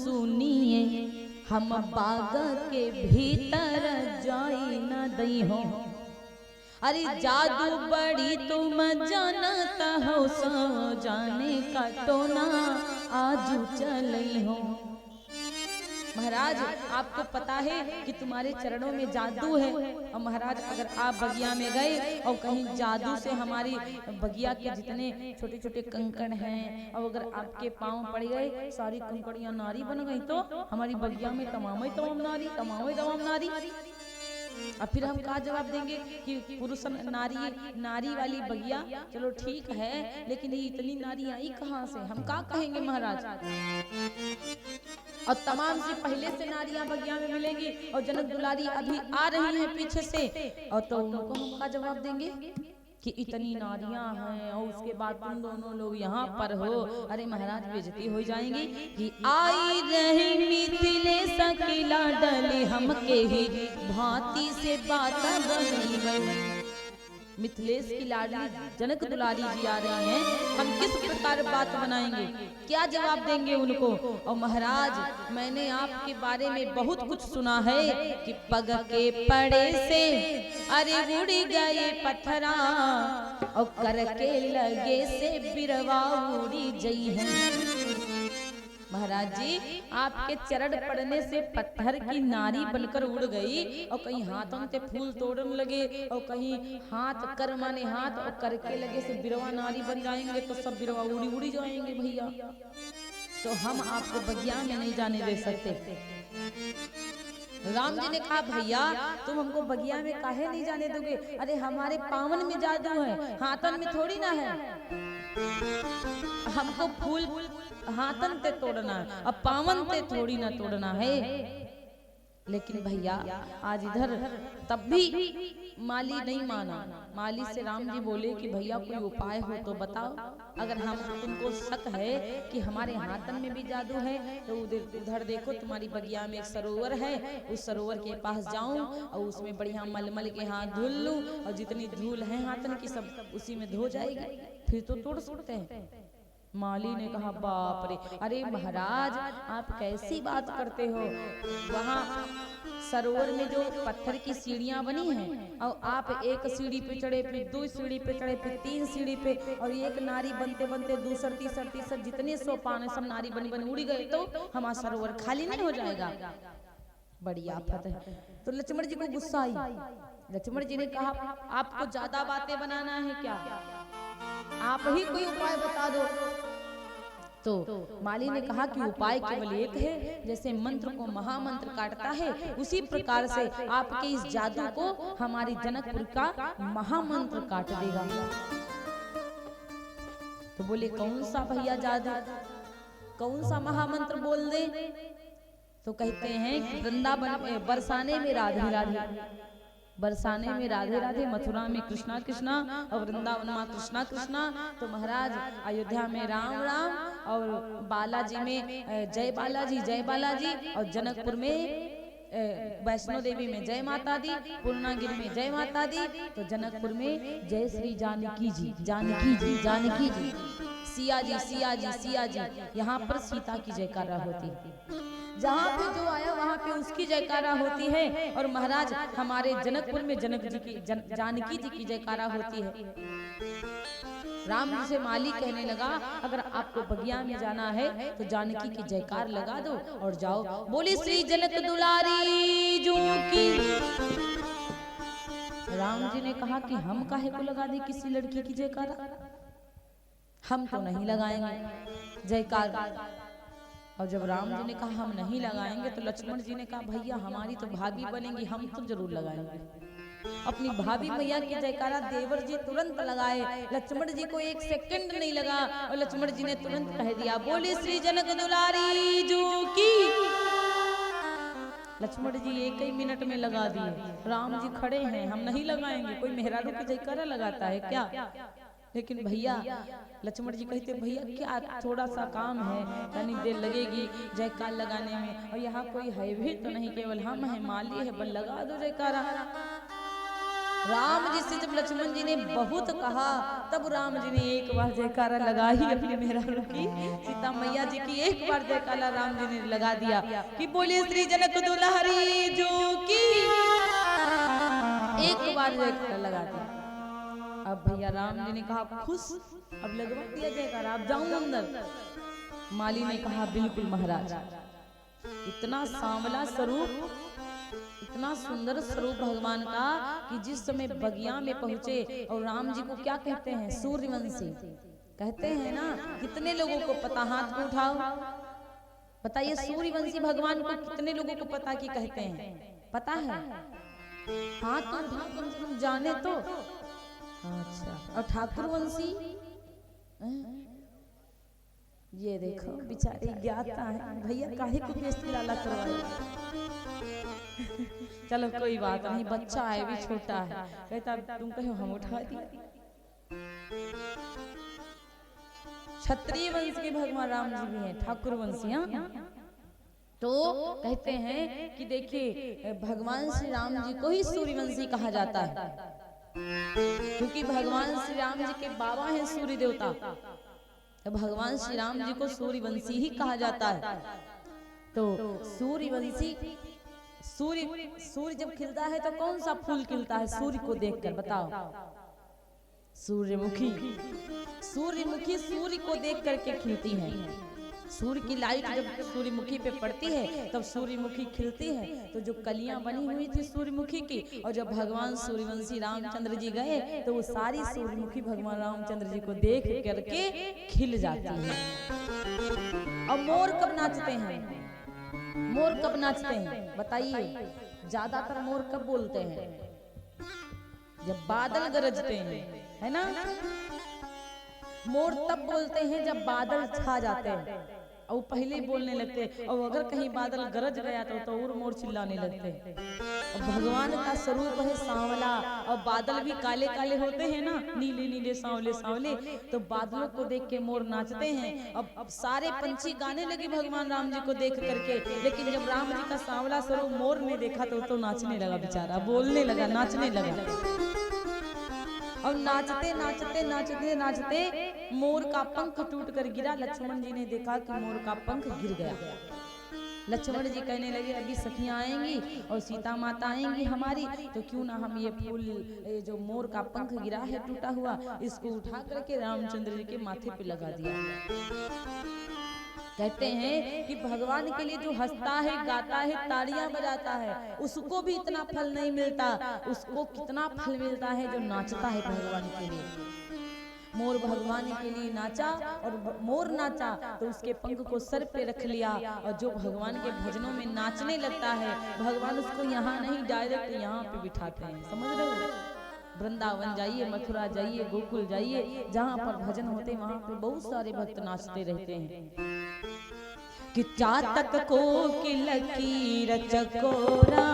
सुनिए, हम बाग के भीतर जाई न दई हो। अरे जादू बड़ी तुम जानता हो, सो जाने का टोना आजू चलई हो। महाराज आपको पता है कि तुम्हारे चरणों में जादू है, और महाराज अगर आप बगिया में गए और कहीं जादू से हमारी बगिया के जितने छोटे छोटे कंकड़ हैं, और अगर आपके पांव पड़ गए, सारी कंकड़ियां नारी बन गई, तो हमारी बगिया में तमाम नारी, तमाम नारी। और फिर हम क्या जवाब देंगे कि पुरुष नारी, नारी वाली बगिया चलो ठीक है, लेकिन ये इतनी नारी आई कहाँ से, हम क्या कहेंगे महाराज। और तमाम से पहले से नारियां बगिया में मिलेंगी, और जनक दुलारी अभी आ रही हैं पीछे से, और तो उनको हम क्या जवाब देंगे कि इतनी नारियां हैं, और उसके बाद तुम दोनों लोग यहाँ पर हो। अरे महाराज बेइज्जती हो जाएंगी कि आई रही मिथिलेश की लाडली, हमके ही भांति से बात बनी। मिथिलेश की लाडली जनक दुलारी जी आ रही हैं, हम किस प्रकार बात बनाएंगे, क्या जवाब देंगे उनको। और महाराज मैंने आपके बारे में बहुत कुछ सुना है कि पग के पड़े से अरे उड़ गए पत्थरा, और करके लगे से बिरवा उड़ी जई है। महाराज जी आपके चरण पड़ने से पत्थर की नारी बनकर उड़ गई, और कहीं हाथों से फूल तोड़ने लगे, और कहीं हाथ कर माने हाथ और करके लगे से बिरवा नारी बन जाएंगे, तो सब बिरवा उड़ी उड़ी जाएंगे भैया। तो हम आपको बगिया में नहीं जाने दे सकते। राम जी ने कहा भैया तुम हमको बगिया में काहे नहीं जाने दोगे, अरे हमारे पावन में जादू है, हाथन में थोड़ी ना है। हमको फूल हाथन ते तोड़ना है, अब पावन ते थोड़ी ना तोड़ना है। लेकिन भैया आज इधर तब भी माली नहीं माना। माली से राम जी बोले कि भैया कोई उपाय हो तो बताओ, अगर हम तुमको शक है कि हमारे हाथन में भी जादू है, तो उधर देखो तुम्हारी बगिया में एक सरोवर है, उस सरोवर के पास जाऊं और उसमें बढ़िया मलमल के हाथ धुल लूं, और जितनी धूल है हाथन की सब उसी में धो जाएगी, फिर तो तोड़ सकते हैं। माली ने कहा बाप रे, अरे महाराज आप कैसी बात करते हो, वहाँ सरोवर में जो पत्थर की सीढ़ियां बनी हैं, और आप एक सीढ़ी पे चढ़े, फिर दो सीढ़ी पे चढ़े, फिर तीन सीढ़ी पे, और एक नारी बनते बनते दूसर तीसर तीसर जितने सोपान सब नारी बनी बनी उड़ी गए, तो हमारा सरोवर खाली नहीं हो जाएगा। बड़ी आफत है। तो लक्ष्मण जी को गुस्सा आई। लक्ष्मण जी ने कहा आपको ज्यादा बातें बनाना है क्या, आप ही कोई उपाय बता दो। तो माली ने कहा कि उपाय केवल एक है, जैसे मंत्र को महामंत्र काटता है, उसी प्रकार से आपके इस जादू को हमारी जनकपुर का महामंत्र काट देगा। तो बोले कौन सा भैया जादू, कौन सा महामंत्र बोल दे। तो कहते हैं वृंदावन बरसाने में राधे राधे, बरसाने में राधे राधे, मथुरा में कृष्णा कृष्णा, और वृंदावन में कृष्णा कृष्णा। तो महाराज अयोध्या में राम राम, और बालाजी में जय बालाजी जय बालाजी, और जनकपुर में वैष्णो देवी में जय माता दी, पूर्णागिरी में जय माता दी, तो जनकपुर में जय श्री जानकी जी जानकी जी जानकी जी, सिया जी सिया जी सिया जी। यहाँ पर सीता की जयकारा होती है, जहाँ पे जो आया वहाँ पे उसकी जयकारा होती है। और महाराज हमारे जनकपुर में जनक जी की जानकी जी की जयकारा होती है। राम जी से माली कहने लगा अगर आपको बगिया में जाना है तो जानकी की जयकार लगा दो और जाओ। बोली श्री जनक दुलारी जो की। राम जी ने कहा कि हम काहे को लगा दे किसी लड़की की जयकारा, हम तो नहीं लगाएंगे जयकार। और जब राम जी ने कहा हम नहीं लगाएंगे, तो लक्ष्मण जी ने कहा भैया हमारी तो भाभी बनेंगी, हम तो जरूर लगाएंगे। अपनी भाभी मैया की जयकारा देवर जी तुरंत लगाए, लक्ष्मण जी को एक सेकंड नहीं लगा, और लक्ष्मण जी ने तुरंत कह दिया बोले श्री जनक दुलारी जो की। लक्ष्मण जी एक ही मिनट में लगा दिए। राम जी खड़े हैं, हम नहीं लगाएंगे, कोई मेहरारू की जयकारा लगाता है क्या। लेकिन भैया लक्ष्मण जी कहते भैया क्या थोड़ा सा काम है, यानी देर लगेगी जयकार लगाने में, और यहाँ कोई है भी तो नहीं, केवल हम है, माली है, बल लगा दो जयकारा। राम जी से जब लक्ष्मण जी ने बहुत कहा, तब राम जी ने एक बार जयकारा लगा ही अपने मेहरारू की, सीता मैया जी की एक बार जयकारा राम जी ने लगा दिया कि बोले श्री जनक दुलारी जो की, एक बार जयकारा लगा दिया। अब भैया राम जी ने कहा खुश, अब लगवा दिया जयकारा, अब जाऊं अंदर। माली ने कहा बिल्कुल महाराज, इतना सांवला स्वरूप, इतना सुंदर स्वरूप भगवान का कि जिस समय बगिया में पहुंचे और राम जी को क्या कहते हैं, सूर्यवंशी कहते हैं ना। कितने लोगों को पता, हाथ को उठाओ, बताइए सूर्यवंशी भगवान को कितने लोगों को पता कि कहते हैं, पता है? हाथ तो उठाओ, कम से कम जाने तो। अच्छा, और ठाकुर वंशी, ये देखो बेचारे ज्ञाता है भैया, काहे को बेइज्जती लाला करवाए। चलो कोई बात नहीं, बच्चा है भी छोटा है, कहता तुम कहो हम उठा दिए। क्षत्रिय वंश के भगवान राम जी भी हैं, ठाकुर वंशिया। तो कहते हैं कि देखिए भगवान श्री राम जी को ही सूर्यवंशी कहा जाता है, क्योंकि भगवान श्री राम जी के बाबा हैं सूर्य देवता, तो भगवान श्री राम जी को सूर्यवंशी ही कहा जाता है। तो सूर्यवंशी, सूर्य जब खिलता है तो कौन सा फूल खिलता है सूर्य को देखकर, बताओ? सूर्यमुखी। सूर्यमुखी सूर्य को देख करके खिलती है। सूर्य की लाइट जब सूर्यमुखी पे पड़ती है तब सूर्यमुखी खिलती है। तो जो कलियां बनी हुई थी सूर्यमुखी की, और जब भगवान सूर्यवंशी रामचंद्र जी गए तो वो सारी सूर्यमुखी भगवान रामचंद्र जी को देख करके खिल जाती है। अब मोर कब नाचते हैं? मोर कब नाचते हैं बताइए? ज्यादातर मोर कब बोलते हैं? जब बादल गरजते हैं, है ना? मोर तब बोलते हैं जब बादल छा जाते हैं, और पहले ही बोलने लगते हैं। और अगर कहीं बादल गरज गया तो और मोर चिल्लाने लगते हैं। भगवान का स्वरूप है सांवला, और बादल भी काले काले होते हैं ना, नीले नीले सांवले सांवले, तो बादलों को देख के मोर नाचते हैं। अब सारे पंछी गाने लगे भगवान राम जी को देख करके, लेकिन जब राम जी का सांवला स्वरूप मोर ने देखा तो नाचने लगा, बेचारा बोलने लगा, नाचने लगा। और नाचते नाचते नाचते नाचते मोर का पंख टूट कर गिरा। लक्ष्मण जी ने देखा कि मोर का पंख गिर गया। लक्ष्मण जी कहने लगे अभी सखियां आएंगी और सीता माता आएंगी हमारी, तो क्यों ना हम ये फूल, जो मोर का पंख गिरा है टूटा हुआ, इसको उठा करके रामचंद्र जी के माथे पे लगा दिया। कहते हैं कि भगवान के लिए जो हंसता है, गाता है, तालियां बजाता है, उसको भी इतना फल नहीं मिलता। उसको कितना फल मिलता है जो नाचता है भगवान के लिए। मोर भगवान के लिए नाचा, और मोर नाचा तो उसके पंख को सर पे रख लिया, और जो भगवान के भजनों में नाचने लगता है, भगवान उसको यहाँ नहीं डायरेक्ट यहाँ पे बिठाते हैं। समझ रहे हो? वृंदावन जाइए, मथुरा जाइए, गोकुल जाइए, जहाँ पर भजन होते हैं वहाँ पे बहुत सारे भक्त नाचते रहते हैं। कि चातक को की लकीर चकोरा,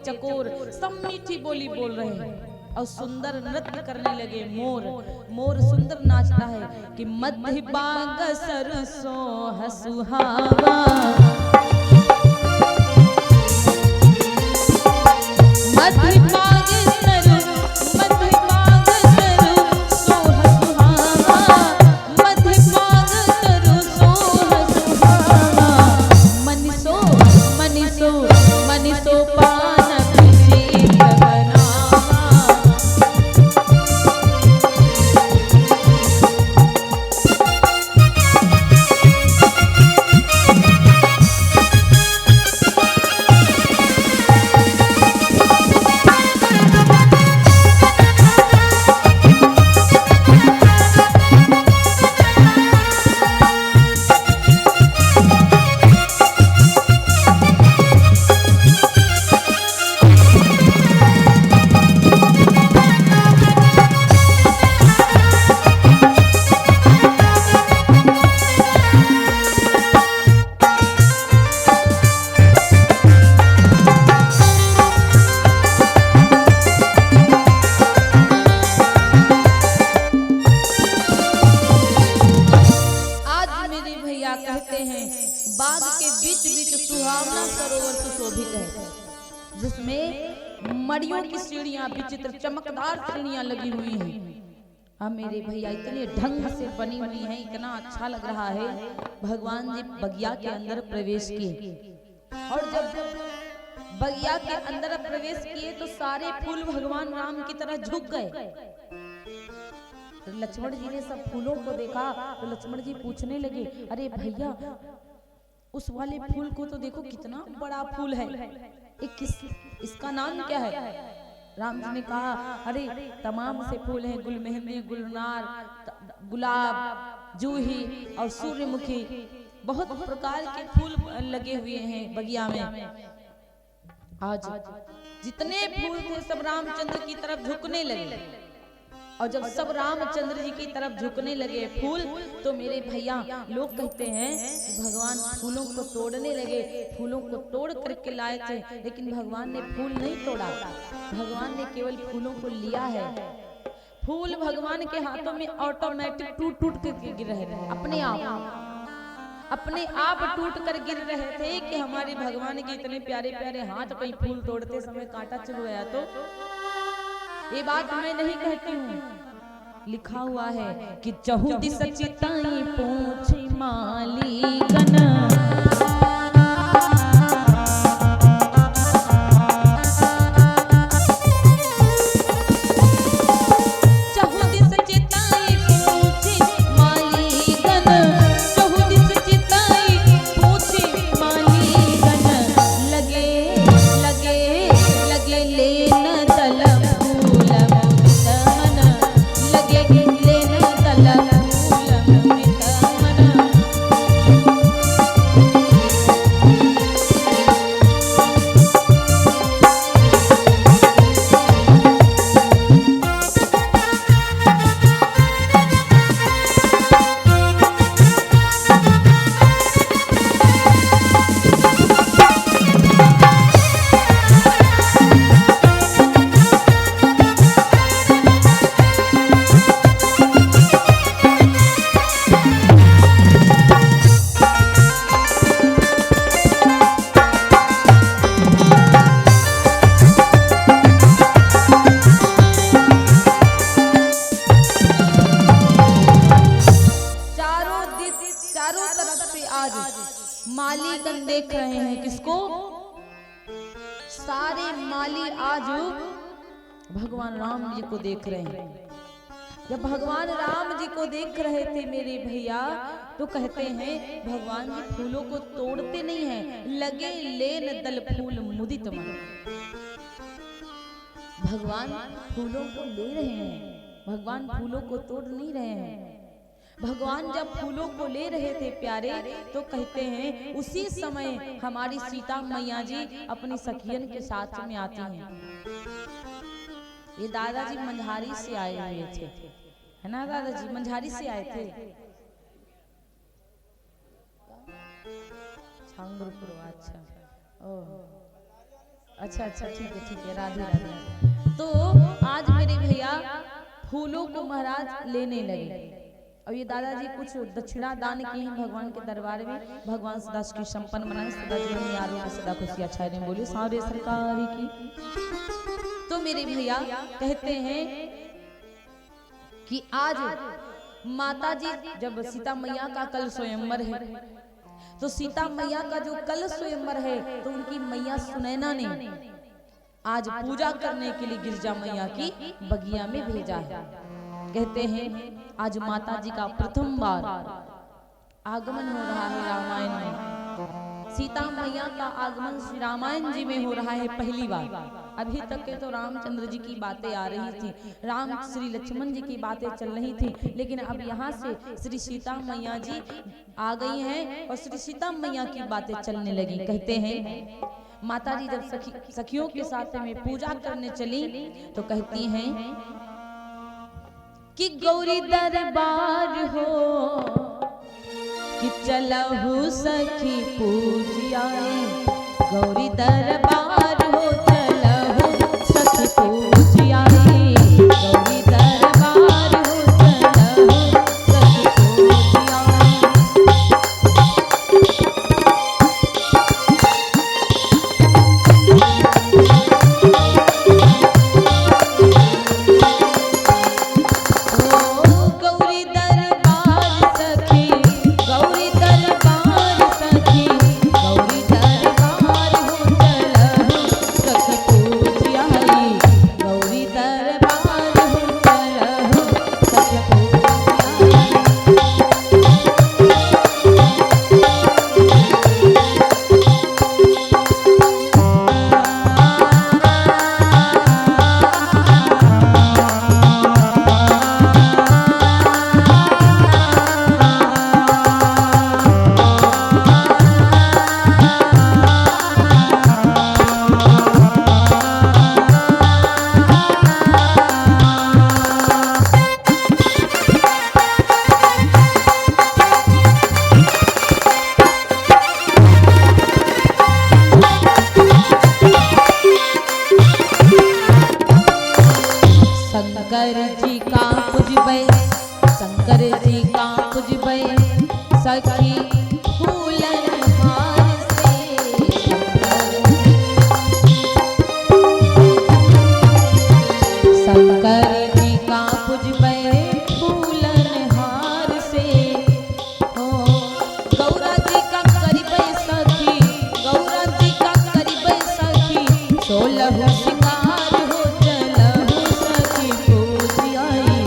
चकोर सब मीठी बोली बोल रहे हैं और सुंदर नृत्य करने लगे। मोर मोर सुंदर नाचता है कि मध्य बाग सरसों सुहावा, मध्य बाग सरसों सुहावा, मध्य बाग सरसों मड़ियों की सीढ़ियां, विचित्र चमकदार सीढ़ियां लगी हुई हैं। अब मेरे भैया इतने ढंग से बनी हुई हैं, इतना अच्छा लग रहा है। भगवान जी बगिया के अंदर प्रवेश किए और जब बगिया के अंदर प्रवेश किए तो सारे फूल भगवान राम की तरह झुक गए। तो लक्ष्मण जी ने सब फूलों को देखा तो लक्ष्मण जी पूछने लगे, अरे भैया उस वाले फूल को तो देखो कितना बड़ा फूल है, इसका नाम क्या है? राम जी ने कहा, अरे तमाम से फूल हैं, गुलमेहंदी, गुलनार, गुलाब, जूही और सूर्यमुखी, बहुत प्रकार के फूल लगे हुए हैं बगिया में। आज जितने फूल थे सब रामचंद्र की तरफ झुकने लगे और जब सब रामचंद्र जी की तरफ झुकने लगे फूल, तो मेरे भैया लोग कहते हैं कि भगवान फूलों को तोड़ने लगे। फूलों को तोड़ करके लाए थे, लेकिन भगवान ने फूल नहीं तोड़ा, भगवान ने केवल फूलों को लिया है। फूल भगवान के हाथों में ऑटोमेटिक टूट टूट कर गिर रहे थे, अपने आप टूट कर गिर रहे थे कि हमारे भगवान के इतने प्यारे प्यारे हाथ, कहीं फूल तोड़ते समय कांटा चुभ गया तो। ये बात मैं नहीं कहती हूँ, लिखा हुआ है कि चहु दिस चिताई पूछे मालीगन, मालीगण देख रहे हैं किसको? सारे माली आज भगवान राम जी को देख रहे हैं। जब भगवान राम जी को देख रहे थे मेरे भैया, तो कहते हैं भगवान जी फूलों को तोड़ते नहीं हैं, लगे लेन दल फूल मुदित मन। भगवान फूलों को ले रहे हैं, भगवान फूलों को तोड़ नहीं रहे हैं। भगवान जब फूलों को ले रहे थे प्यारे, तो कहते हैं उसी समय हमारी सीता मैया जी अपनी सखियन के साथ में आती हैं। ये दादाजी मंझारी से आए हुए थे, है ना दादाजी? मंझारी से आए थे। अच्छा, ओह अच्छा अच्छा, ठीक है, राधे राधे। तो आज मेरे भैया फूलों को महाराज लेने लगे और ये दादाजी कुछ दक्षिणा दान की हैं भगवान के दरबार में। भगवान सदा की संपन्न बनाए, सदा जीवन में आरोग्य, सदा खुशी अच्छा नहीं बोले सारे सरकार की। तो मेरे भैया कहते हैं कि आज माता जी, जब सीता मैया का कल स्वयंवर है, तो सीता मैया का जो कल स्वयंवर है, तो उनकी मैया सुनैना ने आज पूजा करने के लिए गिरजा मैया की बगिया में भेजा है। कहते हैं आज माता जी का प्रथम बार आगमन हो रहा है रामायण में। सीता मैया का आगमन श्री रामायण जी में हो रहा है पहली बार। अभी तक के तो रामचंद्र जी की बातें आ रही थी, राम श्री लक्ष्मण जी की बातें चल रही थी, लेकिन अब यहाँ से श्री सीता मैया जी आ गई हैं और श्री सीता मैया की बातें चलने लगी। कहते हैं माता जी जब सखियों के साथ में पूजा करने चली, तो कहती हैं कि गौरी दरबार हो कि चलहु सखी पूजियाए, गौरी दरबार हो चलहु सखी पूजियाए, गौरी दरबार हो चलहु सखी पूजियाए। जी का पूजबे, शंकर जी का पूजबे सखी फूलन हार से। शंकर जी का पूजबे फूलन हार से, हो गौरा जी का करिबे सखी, गौरा जी का करिबे सखी, 16 शिकार हो चलहु सखी पूज आई,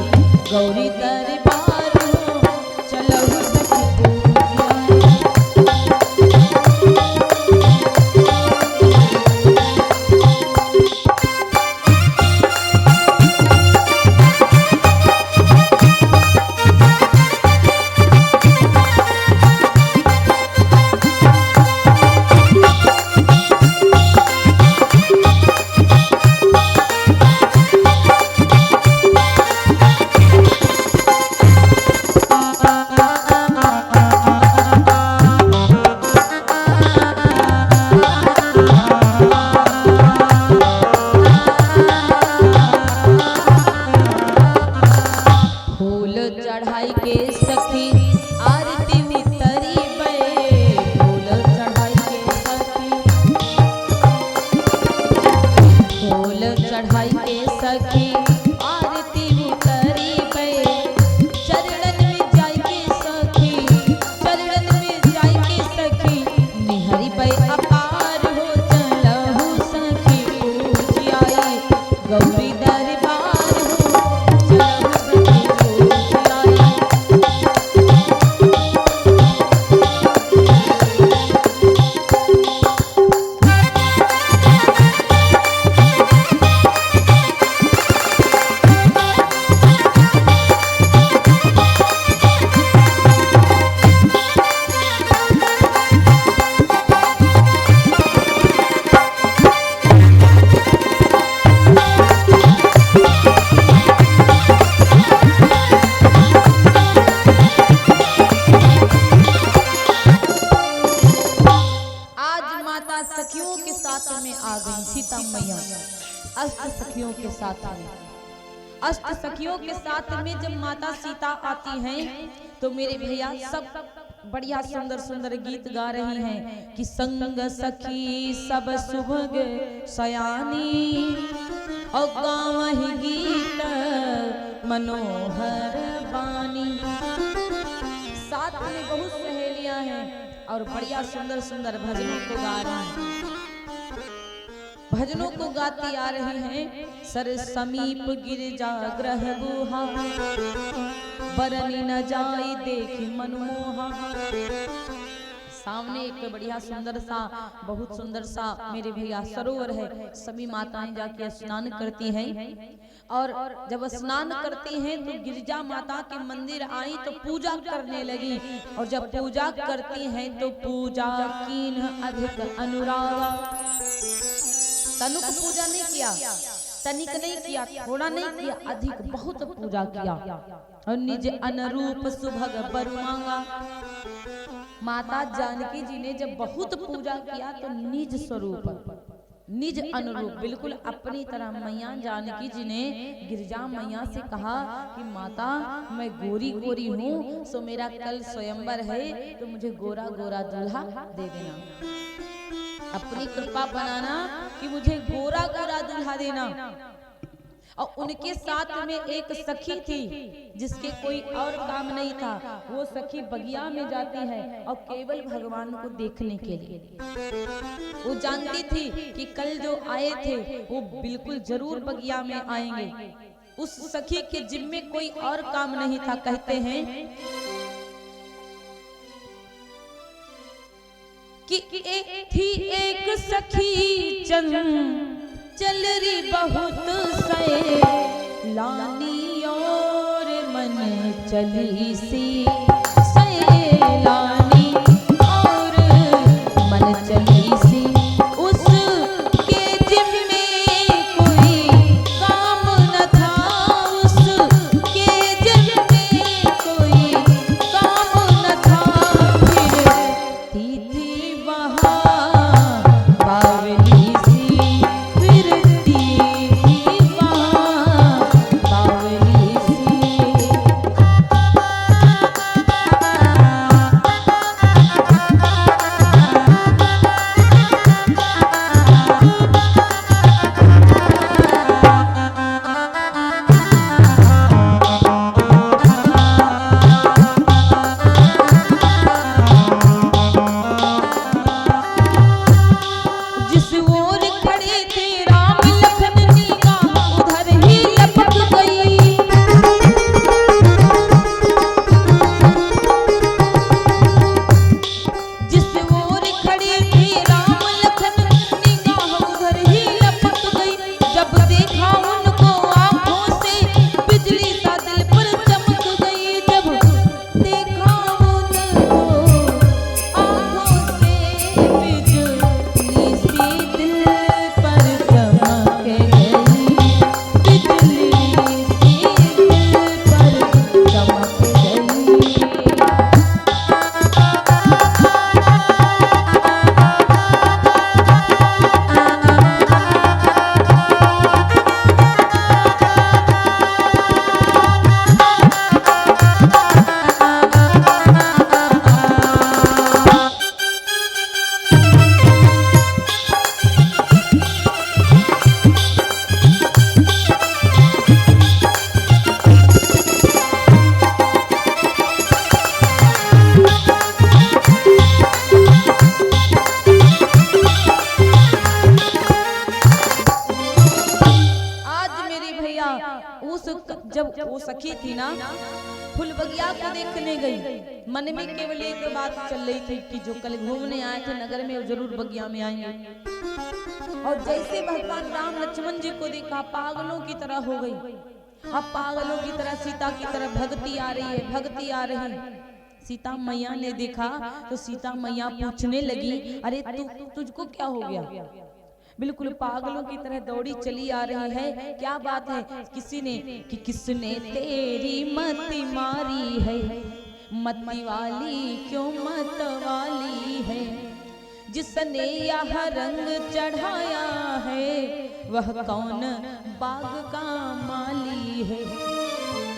गौरी दरबार हो चलहु सखी पूज आई। फूल चढ़ाई के सखी आरती उतरी बे, फूल चढ़ाई के सखी, फूल चढ़ाई के सखी आरती उतरी बे, चरणन में जाई के सखी, चरणन में जाई के सखी, निहरी बे अपार हो चलहु सखी पूज आई, गौरी दरबार हो चलहु सखी पूज आई। आज माता सखियों के साथ में आ गई सीता मैया, अष्ट सखियों के साथ में। अष्ट सखियों के साथ में जब माता सीता आती हैं तो मेरे भैया सब बढ़िया सुंदर सुंदर गीत गा रही हैं कि संग सखी सब सुभग सयानी और गावहि गीत मनोहर बानी। साथ में बहुत सहेलियां हैं और बढ़िया सुंदर सुंदर भजनों को गा रही हैं, भजनों को गाती आ रही हैं। सर समीप गिरजा ग्रह गुहा, बरनी न जाई देखी मनमोहा। सामने एक बढ़िया सुंदर सा, बहुत सुंदर सा मेरे भैया सरोवर है, सभी माताएं जाके स्नान करती हैं और जब स्नान करती हैं तो गिरजा माता के मंदिर आई तो पूजा करने लगी और जब पूजा करती हैं तो पूजा कीन अधिक अनुराग। तनुक पूजा नहीं किया, तनिक नहीं किया, थोड़ा नहीं किया, अधिक बहुत पूजा किया और निज अनुरूप सुभग बर मांगा। माता जानकी जी ने जब बहुत पूजा किया तो निज स्वरूप, निज अनुरूप बिल्कुल अपनी तरह मैया जानकी जी ने गिरजा मैया से कहा कि माता मैं गोरी गोरी हूँ, सो मेरा कल स्वयंवर है तो मुझे गोरा गोरा दूल्हा दे देना, अपनी कृपा बनाना कि मुझे गोरा गोरा दूल्हा देना। और उनके साथ में एक सखी थी जिसके कोई और काम नहीं था, वो सखी बगिया में जाती है और केवल भगवान को देखने के लिए। वो जानती थी कि कल जो आए थे वो बिल्कुल जरूर बगिया में आएंगे। उस सखी के जिम्मे कोई और काम नहीं था। कहते हैं कि थी एक सखी चल रही बहुत से लानी और मन चली सी सैलानी और मन चली सी, उसके जिम्मे कोई काम न था, उसके जिम्मे कोई काम न था। फिर थी वहाँ बावली सी, फिरती थी वहाँ बावली जब वो सखी थी ना फूल बगिया को देखने गई, मन में केवल एक बात चल रही थी कि जो कल घूमने आए थे नगर में वो जरूर बगिया में आएंगे। और जैसे भगवान राम लक्ष्मण जी को देखा पागलों की तरह हो गई। अब पागलों की तरह सीता की तरफ भक्ति आ रही है, भक्ति आ रही है। सीता मैया ने देखा तो सीता मैया पूछने लगी, अरे तुझको क्या हो गया? बिल्कुल पागलों की तरह दौड़ी चली आ रही है, क्या बात है? किसने तेरी मति मारी है, मति वाली क्यों मत वाली है, जिसने यह रंग चढ़ाया है वह कौन बाग का माली है।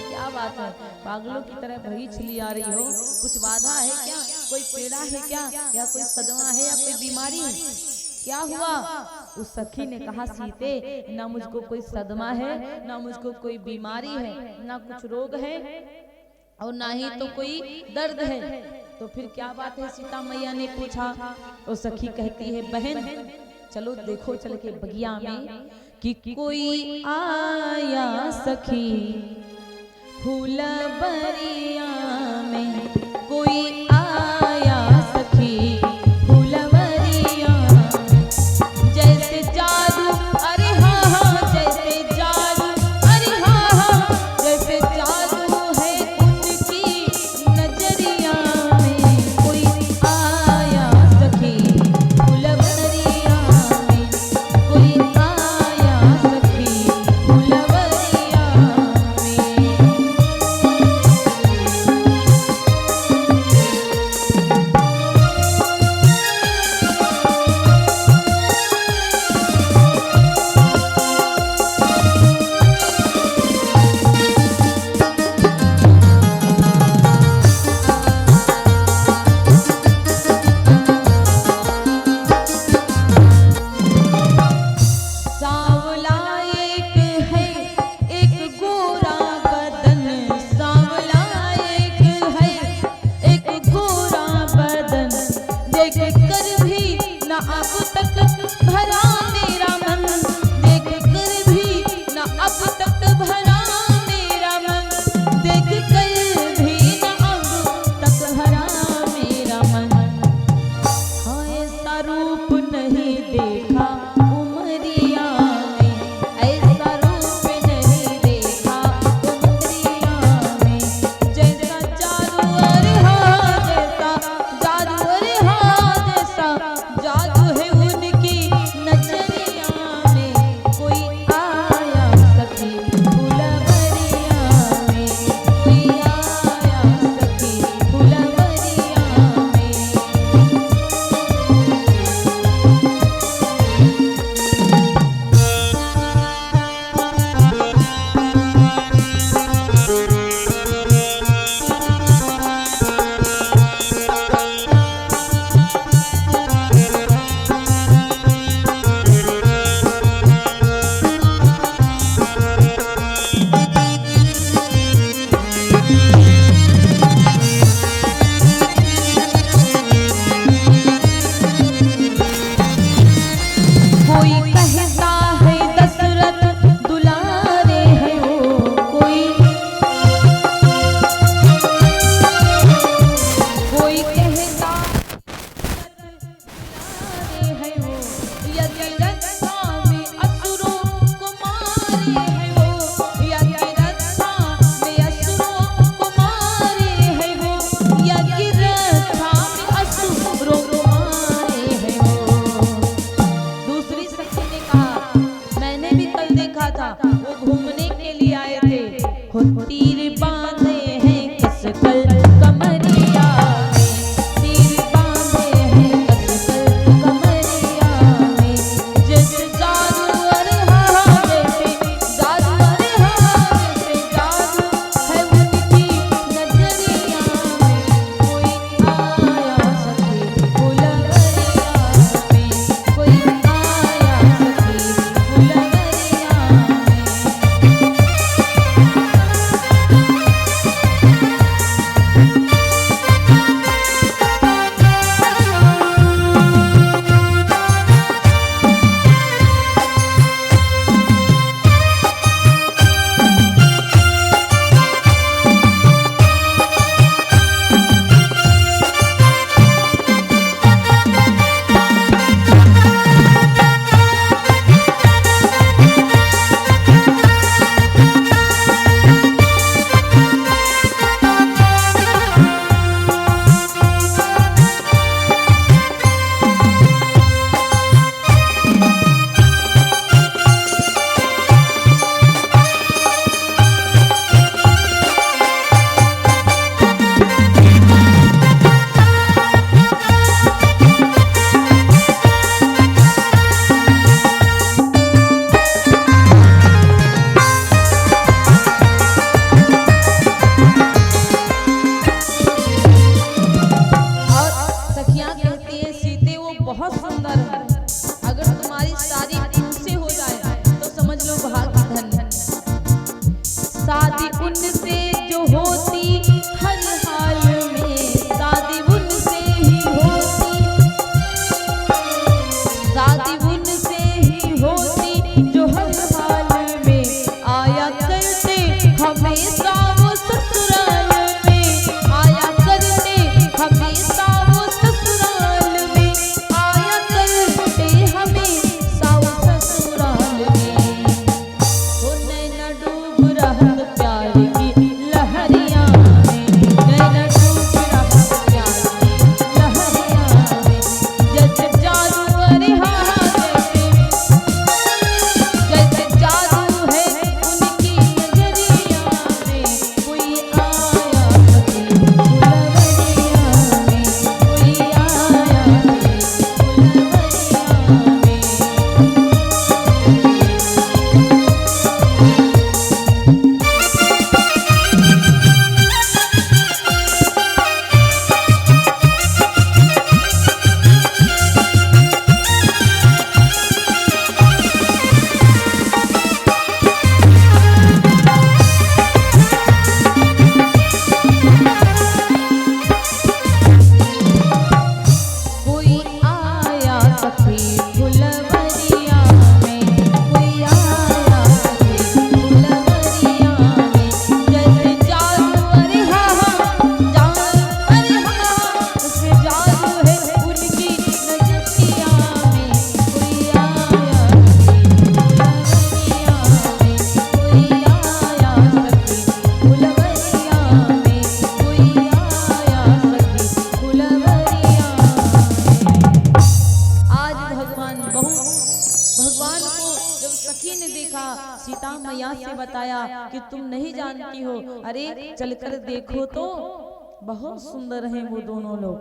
क्या बात है? पागलों की तरह भरी चली आ रही हो, कुछ बाधा है क्या? कोई पीड़ा है क्या? या कोई सदमा है या कोई बीमारी है? क्या हुआ? उस सखी ने कहा, सीते ना मुझको कोई सदमा है, ना मुझको कोई बीमारी है, ना कुछ रोग है और ना ही तो कोई दर्द है। तो फिर क्या बात है? सीता मैया ने पूछा। वो सखी कहती है, बहन चलो देखो चल के बगिया में कि कोई आया सखी फूल बरिया में, कोई आया सखी फूल बरिया, जैसे जादू अरे हाँ हाँ, जैसे जादू अरे हाँ हाँ, जैसे जादू है उनकी नजरिया में, कोई आया सखी फूल बरिया में, कोई आया सखी फूल बरिया में। सावला एक है एक गोरा बदन, सावला एक है एक गोरा बदन, देख कर भी ना अब तक भरा मेरा मन, देख कर भी ना अब तक भरा मेरा मन, देख कर भी ना अब तक भरा मेरा मन। हाँ ऐसा रूप नहीं देखा उमरिया में, ऐसा रूप नहीं देखा उमरिया में, जैसा जादू अरे हाँ, जैसा जादू अरे हाँ, जैसा जादू है उनकी नजरिया में, कोई आया सखी फूल बरिया में, कोई आया सखी फूल बरिया में। कोई कहता है दशरथ दुलारे है वो, कोई कहता दुलारे है वो, यदि रक्षा में असुरों को मारे है वो, यदि रक्षा में असुरों को मारे है वो, यदि रक्षा में असुरों को मारे है वो। दूसरी सखी ने कहा, मैंने भी कल देखा था वो घूमने के लिए आए थे, हो तीर बांधे हैं कसकर कमरिया में, तीर बांधे हैं कसकर कमरिया में, जैसे जादू अरे हाँ, जैसे जादू अरे हाँ, जैसे जादू है उनकी नजरिया में, कोई आया सखी फूल बरिया में, कोई आया सखी फूल बरिया में। उनसे जो होती हर हाल में, शादी उनसे ही होती, शादी उनसे ही होती जो हर हाल में, आया करते हमेशा वो ससुराल में, आया करते हमेशा वो ससुराल में, आया करते हमेशा वो ससुराल में। वो नैना डूब रहत प्यार की लहरिया में, नैना डूब रहत प्यार की लहरिया में, जैसे जादू अरे हाँ जैसे जादू है उनकी नजरिया में, कोई आया सखी फुलवरिया में, कोई आया सखी फुलवरिया में। कोई आया सखी फुलवरिया में, कोई आया सखी फुलवरिया में, जैसे जादू अरे हाँ जादू अरे हाँ जैसे जादू है उनकी नजरिया में, कोई आया सखी फुलवरिया में, कोई आया सखी फुलवरिया में, कोई आया सखी फुलवरिया में। आज भगवान को जब सखी ने देखा, सीता मैया से बताया कि तुम नहीं जानती हो, अरे चलकर देखो तो बहुत सुंदर हैं वो दोनों लोग।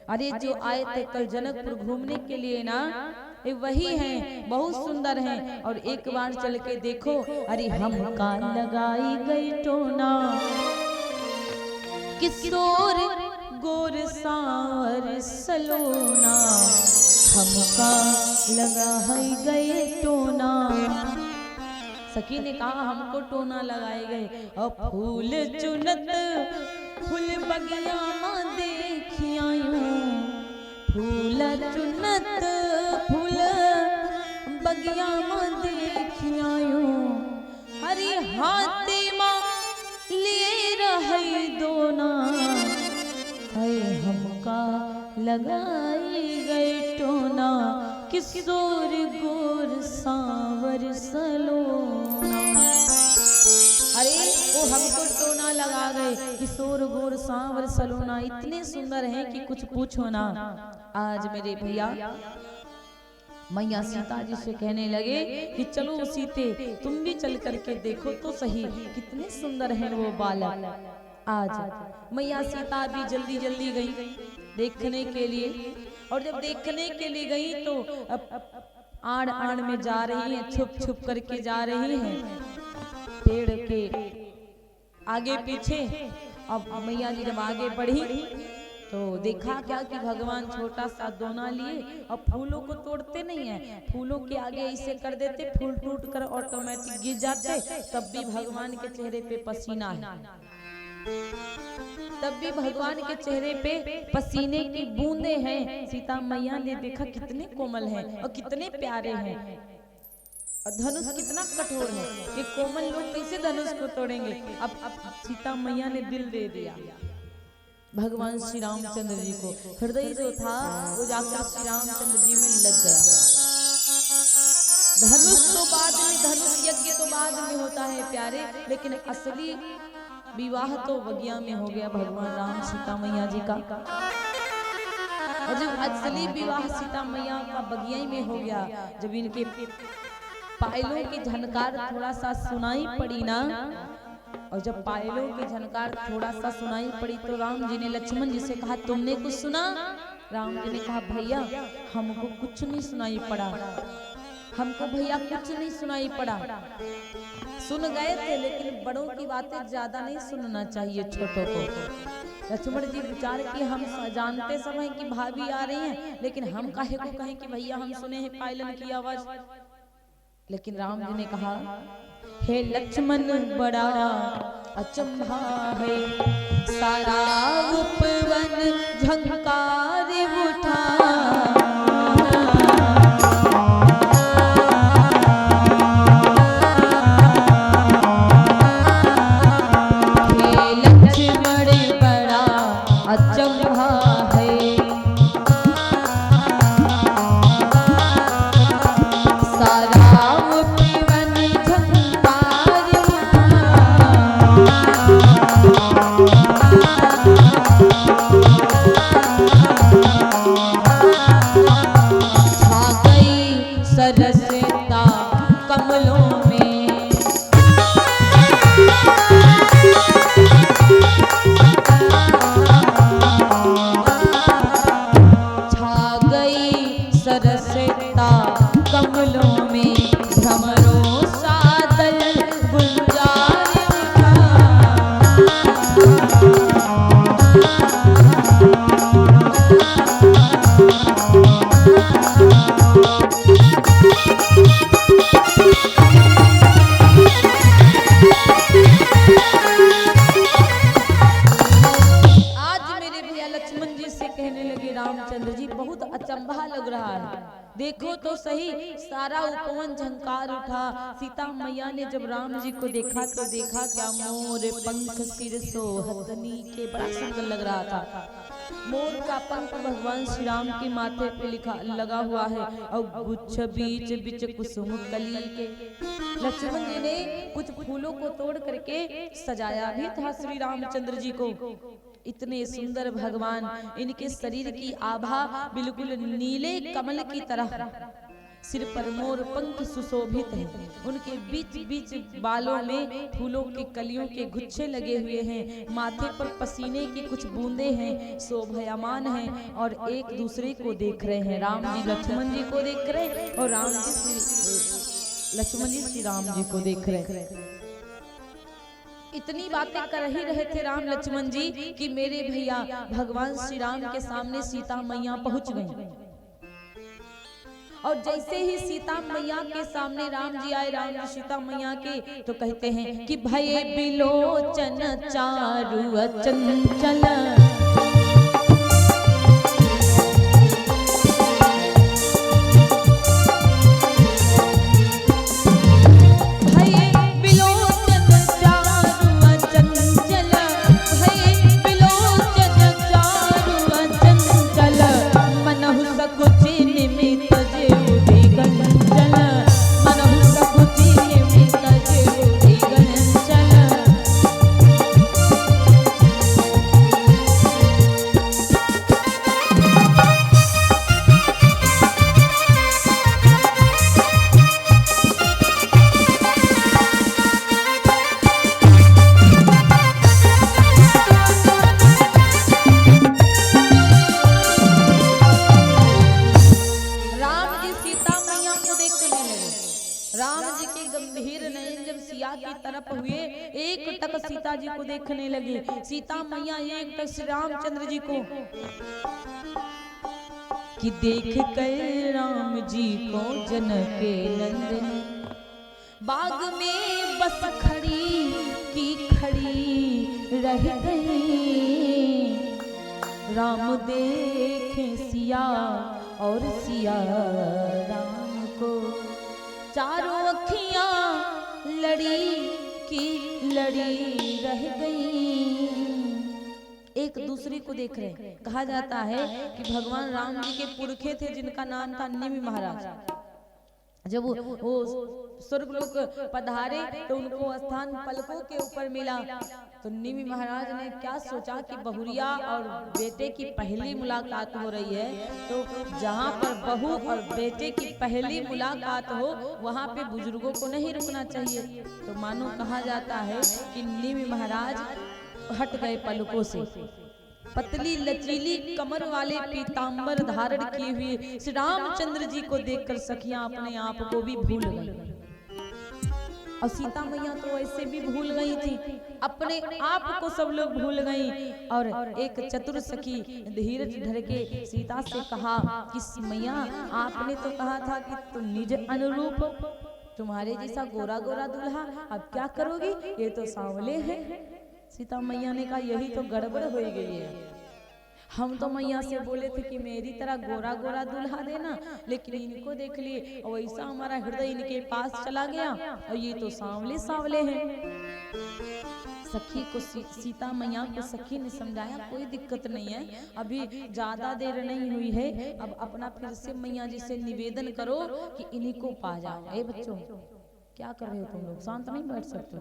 अरे जो आए थे कल जनकपुर घूमने के लिए ना, ये वही हैं, बहुत सुंदर हैं, और एक बार चल के देखो। अरे हमका लगाई गई टोना, किशोर गोर सावर सलोना, हमका लगा है गए टोना। सखी ने कहा हमको टोना लगाए गए, और फूल चुनत फूल बगिया माँ देखियायूं, फूल चुनत फूल बगिया माँ देखियायूं, हरी हाथी माँ लिए रही दोना, है हमका लगाई गई टोना, किशोर गोर सांवर सलोना। अरे वो हमको टोना लगा गए, किशोर गोर सांवर सलोना, इतने सुंदर हैं कि कुछ पूछो ना। आज मेरे भैया मैया सीता जी से कहने लगे कि चलो सीते तुम भी चल करके देखो तो सही, कितने सुंदर हैं वो बालक। आज मैया सीता भी जल्दी जल्दी गई देखने के लिए, और जब देखने के लिए गई तो आड़ आड़ में जा रही हैं, छुप छुप करके जा रही हैं पेड़ के आगे पीछे। अब मैया जी जब आगे बढ़ी तो देखा क्या कि भगवान छोटा सा दोना लिए, और फूलों को तोड़ते नहीं है, फूलों के आगे ऐसे कर देते, फूल टूट कर ऑटोमेटिक गिर जाते, तब भी भगवान के चेहरे पे पसीना है, तब भी भगवान के चेहरे पे पसीने की बूंदे हैं। सीता मैया ने देखा कितने कोमल हैं और कितने प्यारे हैं, और धनुष कितना कठोर है कि कोमल लोग कैसे धनुष को तोड़ेंगे। अब सीता मैया ने दिल दे दिया भगवान श्री रामचंद्र जी को, हृदय जो था वो जाकर श्री रामचंद्र जी में लग गया। धनुष तो बाद में, धनुष यज्ञ तो बाद में होता है प्यारे, लेकिन असली विवाह तो बगिया में हो गया भगवान राम सीता मैया जी का। और जब असली विवाह सीता मैया का बगिया में हो गया, जब इनके पायलों की झनकार थोड़ा सा सुनाई पड़ी ना, और जब पायलों की झनकार थोड़ा सा सुनाई पड़ी तो राम जी ने लक्ष्मण जी से कहा तुमने कुछ सुना? राम जी ने कहा भैया हमको कुछ नहीं सुनाई पड़ा, हमको भैया कुछ नहीं सुनाई पड़ा। सुन गए थे लेकिन बड़ों की बातें ज्यादा नहीं सुनना चाहिए छोटों को। लक्ष्मण जी विचार किए हम जानते सब हैं कि भाभी आ रही हैं, लेकिन हम काहे को कहें कि भैया हम सुने हैं पायलन की आवाज। लेकिन राम जी ने कहा हे लक्ष्मण बड़ा अचंभा है। सारा उपवन झंकार उठा, सरसता कमलों में, छा गई सरसता कमलों में, भ्रमरों सादल गुंजार उठा। रामचंद्र जी बहुत अचंभा लग रहा है, देखो तो सही सारा उपवन झंकार उठा। सीता मैया ने जब राम जी को देखा तो देखा क्या मोर पंख सिर सोहतनी के, बड़ा सुंदर लग रहा था। मोर का पंख भगवान श्री राम के माथे पे लगा हुआ है और गुच्छ बीच बीच कुसुम कली के। लक्ष्मण जी ने कुछ फूलों को तोड़ करके सजाया भी था श्री रामचंद्र जी को। इतने सुंदर भगवान, इनके शरीर की आभा बिल्कुल नीले कमल की तरह, सिर पर मोर पंख सुशोभित है, उनके बीच बीच बालों में फूलों की कलियों के गुच्छे लगे हुए हैं, माथे पर पसीने की कुछ बूंदे हैं, शोभायमान हैं और एक दूसरे को देख रहे हैं। राम जी लक्ष्मण जी को देख रहे हैं और लक्ष्मण जी श्री राम जी को देख रहे हैं। इतनी बातें कर ही रहे थे राम लक्ष्मण जी कि मेरे भैया भगवान श्री राम के सामने सीता मैया पहुंच गई। और जैसे ही सीता मैया के सामने राम जी आए, राम जी सीता मैया के, तो कहते हैं कि भये बिलोचन चारु अचंचल, हुए एक टक सीता जी को देखने लगे। सीता मैया एक टक श्री रामचंद्र जी को कि देख कर राम जी को जनक नंदनी, बाग में बस खड़ी की खड़ी रह गई। राम देखे सिया और सिया राम को, चारों अखियां लड़ी की लड़ी रह गई। एक दूसरे को देख रहे। कहा जाता है कि भगवान राम जी के पुरखे थे जिनका नाम था निमि महाराज। जब वो स्वर्गलोक पधारे तो उनको स्थान पलकों के ऊपर मिला। तो निमि महाराज ने क्या सोचा कि बहुरिया और बेटे की पहली मुलाकात हो रही है, तो जहाँ पर बहू और बेटे की पहली मुलाकात हो वहाँ पे बुजुर्गों को नहीं रुकना चाहिए। तो मानो कहा जाता है कि निमि महाराज हट गए पलकों से। पतली लचीली कमर वाले पीतांबर धारण किए हुए श्री रामचंद्र जी को देखकर सखियां अपने आप को भी भूल गई। और सीता मैया तो ऐसे भी भूल गई थी, अपने आप को सब लोग भूल गई। और एक चतुर सखी धीरज धर के सीता से कहा कि मैया आपने तो कहा था कि तुम निज अनुरूप, तुम्हारे जैसा गोरा गोरा दूल्हा अब क्या करोगी, ये तो सांवले हैं। सीता मैया ने कहा यही तो गड़बड़ हो गई है। हम तो मैया से बोले थे कि मेरी तरह गोरा गोरा दूल्हा देना, लेकिन इनको देख लिए और वैसा हमारा हृदय इनके पास चला गया और ये तो सांवले सांवले हैं। सखी को सीता मैया को सखी ने समझाया कोई दिक्कत नहीं है, अभी ज्यादा देर नहीं हुई है, अब अपना फिर से मैया जी से निवेदन करो कि इन्हीं को पा जाओ। ए बच्चों क्या कर रहे हो तुम लोग, शांत नहीं बैठ सकते?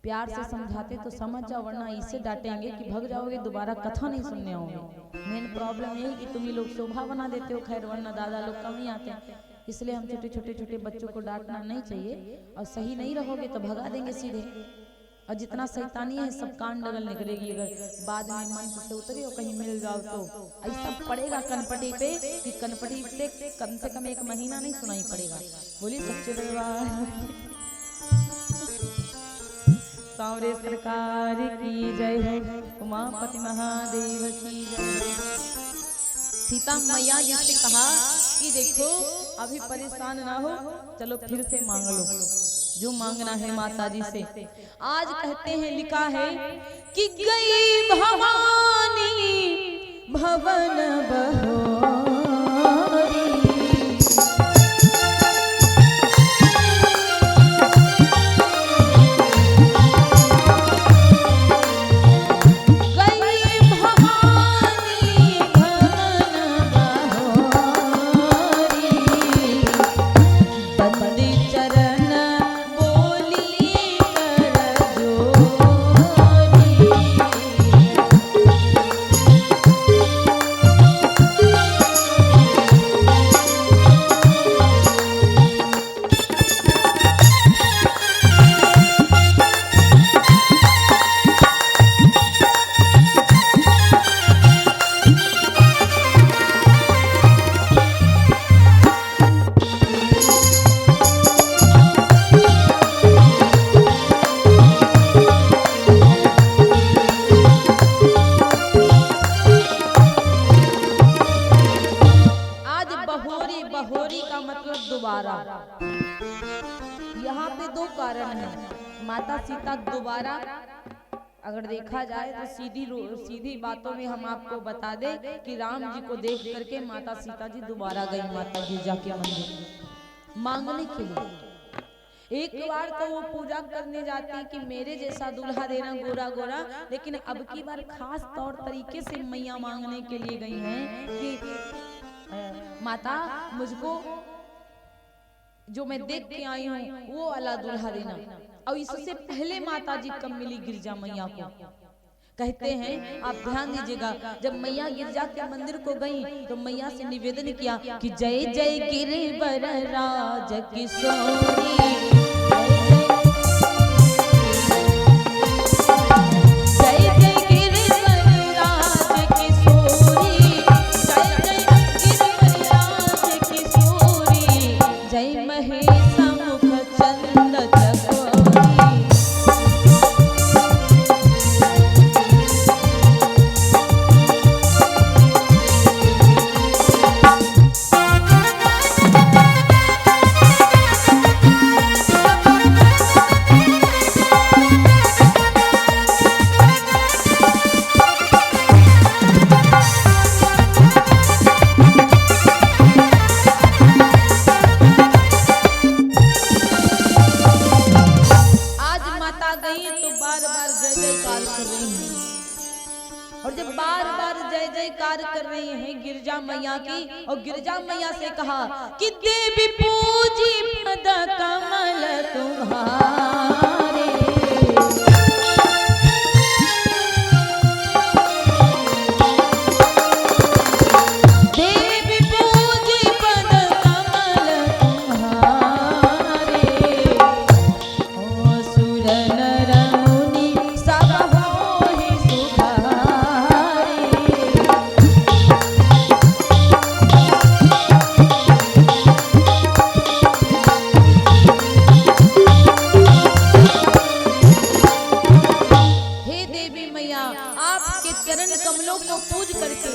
प्यार से समझाते तो समझ जाओ, वरना इसे डांटेंगे कि भग जाओगे, दोबारा कथा नहीं सुनने आओगे। मेन प्रॉब्लम यही कि तुम ही लोग शोभा बना देते हो, खैर वरना दादा लोग कम ही आते हैं, इसलिए हम छोटे बच्चों को डांटना नहीं चाहिए, और सही नहीं रहोगे तो भगा देंगे सीधे। और जितना शैतानी है सब कान डगल निकलेगी अगर बाद में मंच से उतरे और कहीं मिल जाओ तो ऐसा पड़ेगा कनपटी पे कि कनपटी से कम 1 महीना नहीं सुनाई पड़ेगा। बोली सच्चे दरबार सांवरे सरकार की जय है, उमापति महादेव की जय। सीता मैया जी से कहा कि देखो अभी परेशान ना हो, चलो फिर से मांग लो जो मांगना है माता जी से। आज कहते हैं लिखा है कि गई भवानी भवन बहोरी, यहाँ पे 2 कारण है। माता सीता दोबारा अगर देखा जाए तो सीधी बातों में हम आपको बता दें कि राम जी को देख करके माता सीता जी दोबारा गई माता गिरजा के मंदिर मांगने के लिए। एक बार तो वो पूजा करने जाती कि मेरे जैसा दूल्हा देना गोरा गोरा, लेकिन अब की बार खास तौर तरीके से मैया मांगने के लिए गई हैं कि माता मुझको जो मैं देख के आई हूँ वो वाला दूल्हा देना। और इससे पहले माता जी कब मिली गिरजा मैया को? कहते हैं आप ध्यान दीजिएगा, जब मैया गिरजा के मंदिर को गई तो मैया से निवेदन किया कि जय जय गिरिवर राज किशोरी, और जब बार बार जय जयकार कर रही हैं गिरजा मैया की, और गिरजा मैया से कहा कि देवी पूजी पद कमल तुम्हारे, देवी पूजी पद कमल तुम्हारे, ओ सुर नर मुनि सब होहि सुधारे। हे देवी मैया, आपके चरण कमलों को पूज करके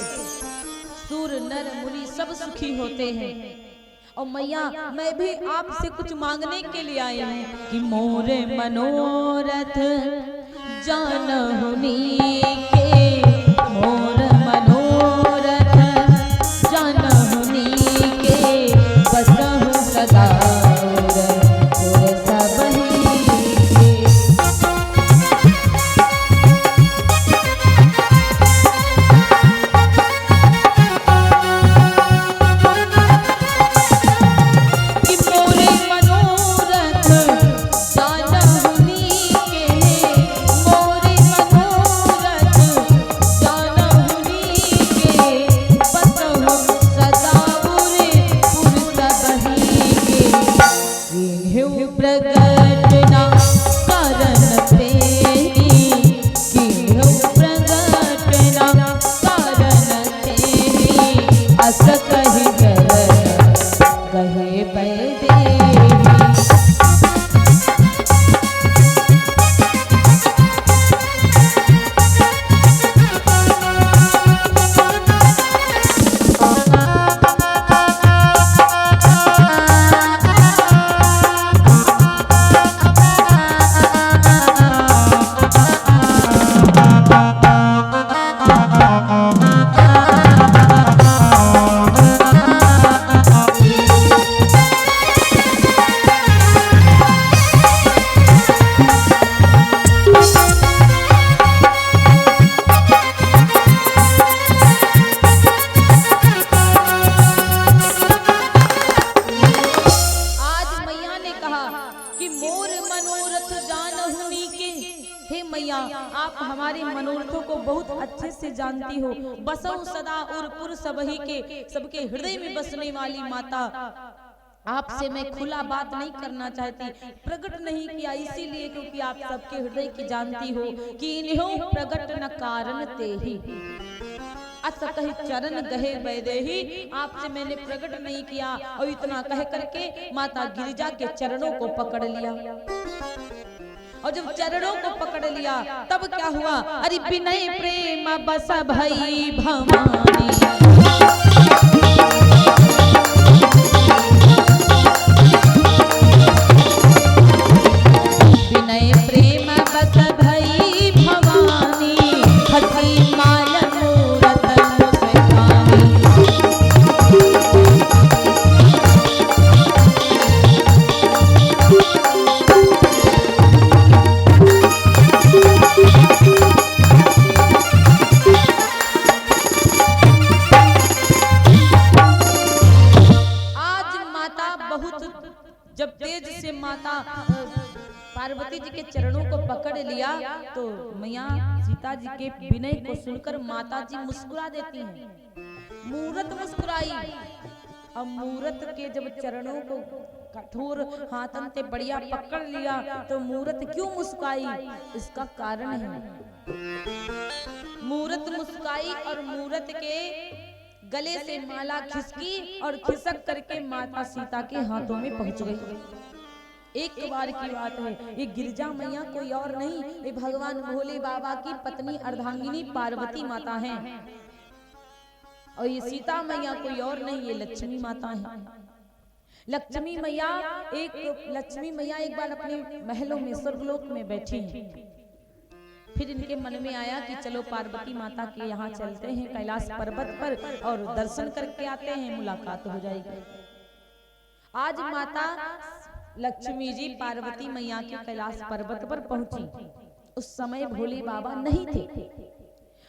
सूर नर मुनि सब सुखी होते हैं, और मैया मैं भी आपसे कुछ मांगने के लिए आई हूँ कि मोरे मनोरथ जानहुनी के, मोर मनोरथ जानहुनी के, बसहु सदा उर सबही के। आप हमारे मनोरथों को बहुत अच्छे से जानती हो। बसहु सदा उर पुर सबही के, सबके हृदय में बसने वाली माता, आपसे मैं खुला बात नहीं करना चाहती, प्रकट नहीं किया इसीलिए क्योंकि आप सबके हृदय की जानती हो कि इन्हों प्रकट न कारण ते ही अस कही चरण गहे वैदेही। आपसे मैंने प्रकट नहीं किया और इतना कह करके माता गिरिजा के चरणों को पकड़ लिया। और जब चरणों को पकड़ लिया तब क्या हुआ, अरे विनय प्रेम बस भई भवानी, विनय प्रेम बस भई भवानी, हसी माल मूरत मुस्कानी। जब तेज से माता पार्वती जी के चरणों को पकड़ लिया तो मैया सीता जी के विनय को सुनकर माता जी मुस्कुरा देती हैं। मूरत मुस्कुराई। अब मूरत के जब चरणों को कठोर हाथन से बढ़िया पकड़ लिया तो मूरत क्यों मुस्काई, इसका कारण है। मूरत मुस्काई और मूरत के गले से माला खिसकी और खिसक करके माता सीता के हाथों में पहुंच गई। एक बार की बात है, ये गिरिजा मैया कोई और नहीं, ये भगवान भोले बाबा की पत्नी अर्धांगिनी पार्वती माता हैं। और ये सीता मैया कोई और नहीं, ये लक्ष्मी माता है। लक्ष्मी मैया एक बार अपने महलों में स्वर्गलोक में बैठी हैं। फिर इनके मन में आया कि चलो पार्वती माता के यहाँ चलते हैं कैलाश पर्वत पर और दर्शन करके आते हैं, मुलाकात हो जाएगी। आज माता लक्ष्मी जी पार्वती मैया के कैलाश पर्वत पर पहुंची। उस समय भोले बाबा नहीं थे।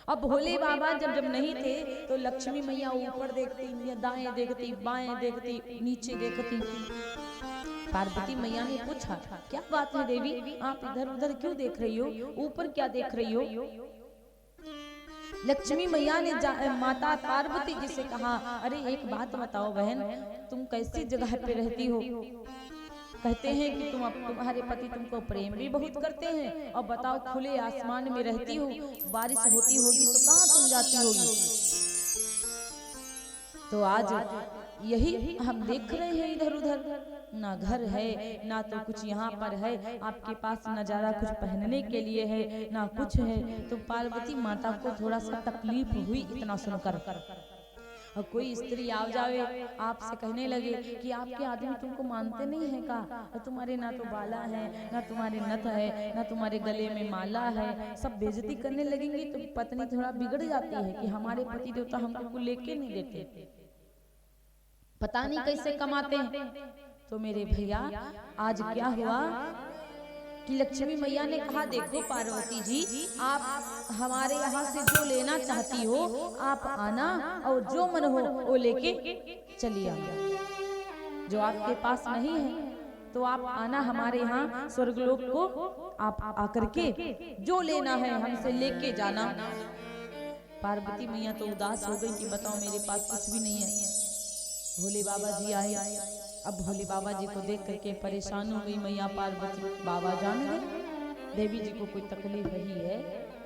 अब भोले बाबा जब नहीं थे तो लक्ष्मी मैया ऊपर देखती, दाएं देखती, बाएं देखती, नीचे देखती। पार्वती मैया ने पूछा, क्या बात है देवी, आप इधर उधर क्यों देख रही हो, ऊपर क्या देख रही हो? लक्ष्मी मैया ने माता पार्वती जी से कहा, अरे एक बात बताओ बहन, तुम कैसी जगह पे रहती हो? कहते हैं कि तुम्हारे पति तुमको प्रेम भी बहुत करते हैं, और बताओ खुले आसमान में रहती हो, बारिश होती होगी तो कहाँ तुम जाती होगी? तो आज यही हम देख रहे हैं, इधर उधर ना घर है ना तो कुछ यहाँ पर है, आपके पास नजारा कुछ पहनने के लिए है ना कुछ है। तो पार्वती माता को थोड़ा सा तकलीफ हुई इतना सुनकर। और कोई स्त्री आ जावे आपसे कहने लगे कि आपके आदमी तुमको मानते नहीं है का, और तुम्हारे ना तो बाला है, ना तुम्हारे नथ है, ना तुम्हारे गले में माला है, सब बेइज्जती करने लगेंगी, तो पत्नी थोड़ा बिगड़ जाती है कि हमारे पति देवता हमको लेके नहीं देते, पता नहीं कैसे कमाते हैं। तो मेरे भैया आज क्या हुआ कि लक्ष्मी मैया ने कहा देखो पार्वती जी, आप हमारे यहाँ से जो लेना चाहती हो आप आना, और जो मन हो वो लेके चली आना, जो आपके पास नहीं है तो आप आना हमारे यहाँ स्वर्गलोक को, आप आकर के जो लेना है हमसे लेके जाना। पार्वती मैया तो उदास हो गई कि बताओ मेरे पास कुछ भी नहीं है। भोले बाबा जी आए, अब भोले बाबा जी को देख करके परेशान हो गई मैया पार्वती। बाबा जान गए देवी जी को कोई तकलीफ रही है।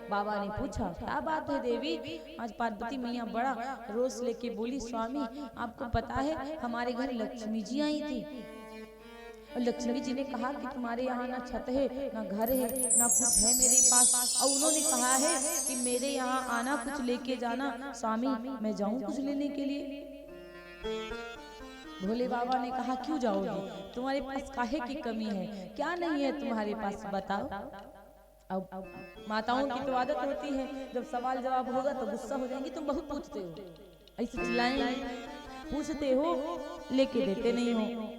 बाबा ने पूछा क्या बात है देवी। आज पार्वती मैया बड़ा रोष लेके बोली स्वामी आपको पता है हमारे घर लक्ष्मी जी आई थी, और लक्ष्मी जी ने कहा कि तुम्हारे यहाँ ना छत है, ना घर है, ना कुछ है मेरे पास, और उन्होंने कहा है कि मेरे यहाँ आना कुछ लेके जाना। स्वामी मैं जाऊं कुछ लेने के लिए। भोले बाबा ने कहा क्यों जाओगी, तुम्हारे पास काहे की कमी है, क्या नहीं है तुम्हारे पास बताओ। अब माताओं की तो आदत होती है जब सवाल जवाब होगा तो गुस्सा हो जाएंगी, तुम बहुत पूछते हो, ऐसे चिल्लाएंगे, पूछते हो लेके देते नहीं हो।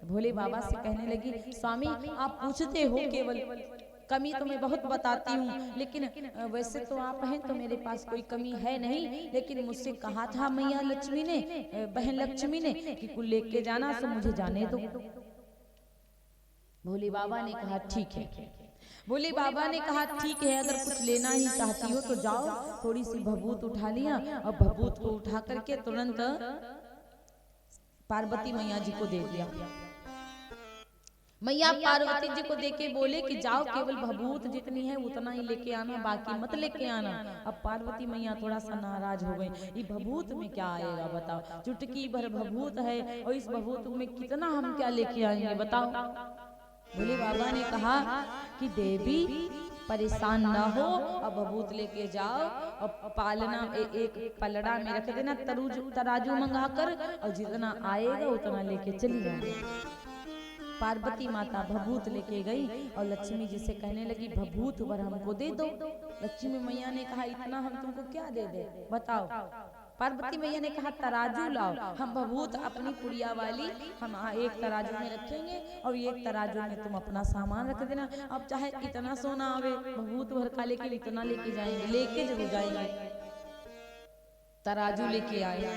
भोले बाबा से कहने लगी स्वामी आप पूछते हो केवल, कमी तो मैं बहुत बताती हूँ, लेकिन वैसे तो आप हैं तो मेरे पास कोई कमी है नहीं, लेकिन मुझसे कहा था मैया लक्ष्मी ने, बहन लक्ष्मी ने कि कुल लेके जाना, तो मुझे जाने दो। भोले बाबा ने कहा ठीक है। भोले बाबा ने कहा ठीक है, अगर कुछ लेना ही चाहती हो तो जाओ। थोड़ी सी भभूत उठा लिया और भभूत को उठा करके तुरंत पार्वती मैया जी को दे दिया। मैया पार्वती जी को देके बोले कि जाओ केवल भभूत जितनी है उतना ही लेके आना, बाकी मत लेके आना। अब पार्वती मैया थोड़ा सा नाराज हो गई, ये भभूत में क्या आएगा बताओ, चुटकी भर भभूत है और इस भभूत में कितना हम क्या लेके आएंगे बताओ। भोले बाबा ने कहा कि देवी परेशान ना हो, अब भभूत लेके जाओ और पालना एक पलड़ा में रख देना, तराजू मंगा कर, और जितना आएगा उतना लेके चली जाए। पार्वती माता भभूत लेके गई और लक्ष्मी जी से कहने लगी भभूत भर हमको दे दो। लक्ष्मी मैया ने कहा इतना हम तुमको क्या दे दे बताओ। पार्वती मैया ने कहा तराजू लाओ, हम भभूत अपनी पुड़िया वाली हम एक तराजू में रखेंगे और एक तराजू में तुम अपना सामान रख देना। अब चाहे इतना सोना आवे भभूत भर का, लेकिन इतना लेके जाएंगे, लेके जरूर जाएंगे। तराजू लेके आए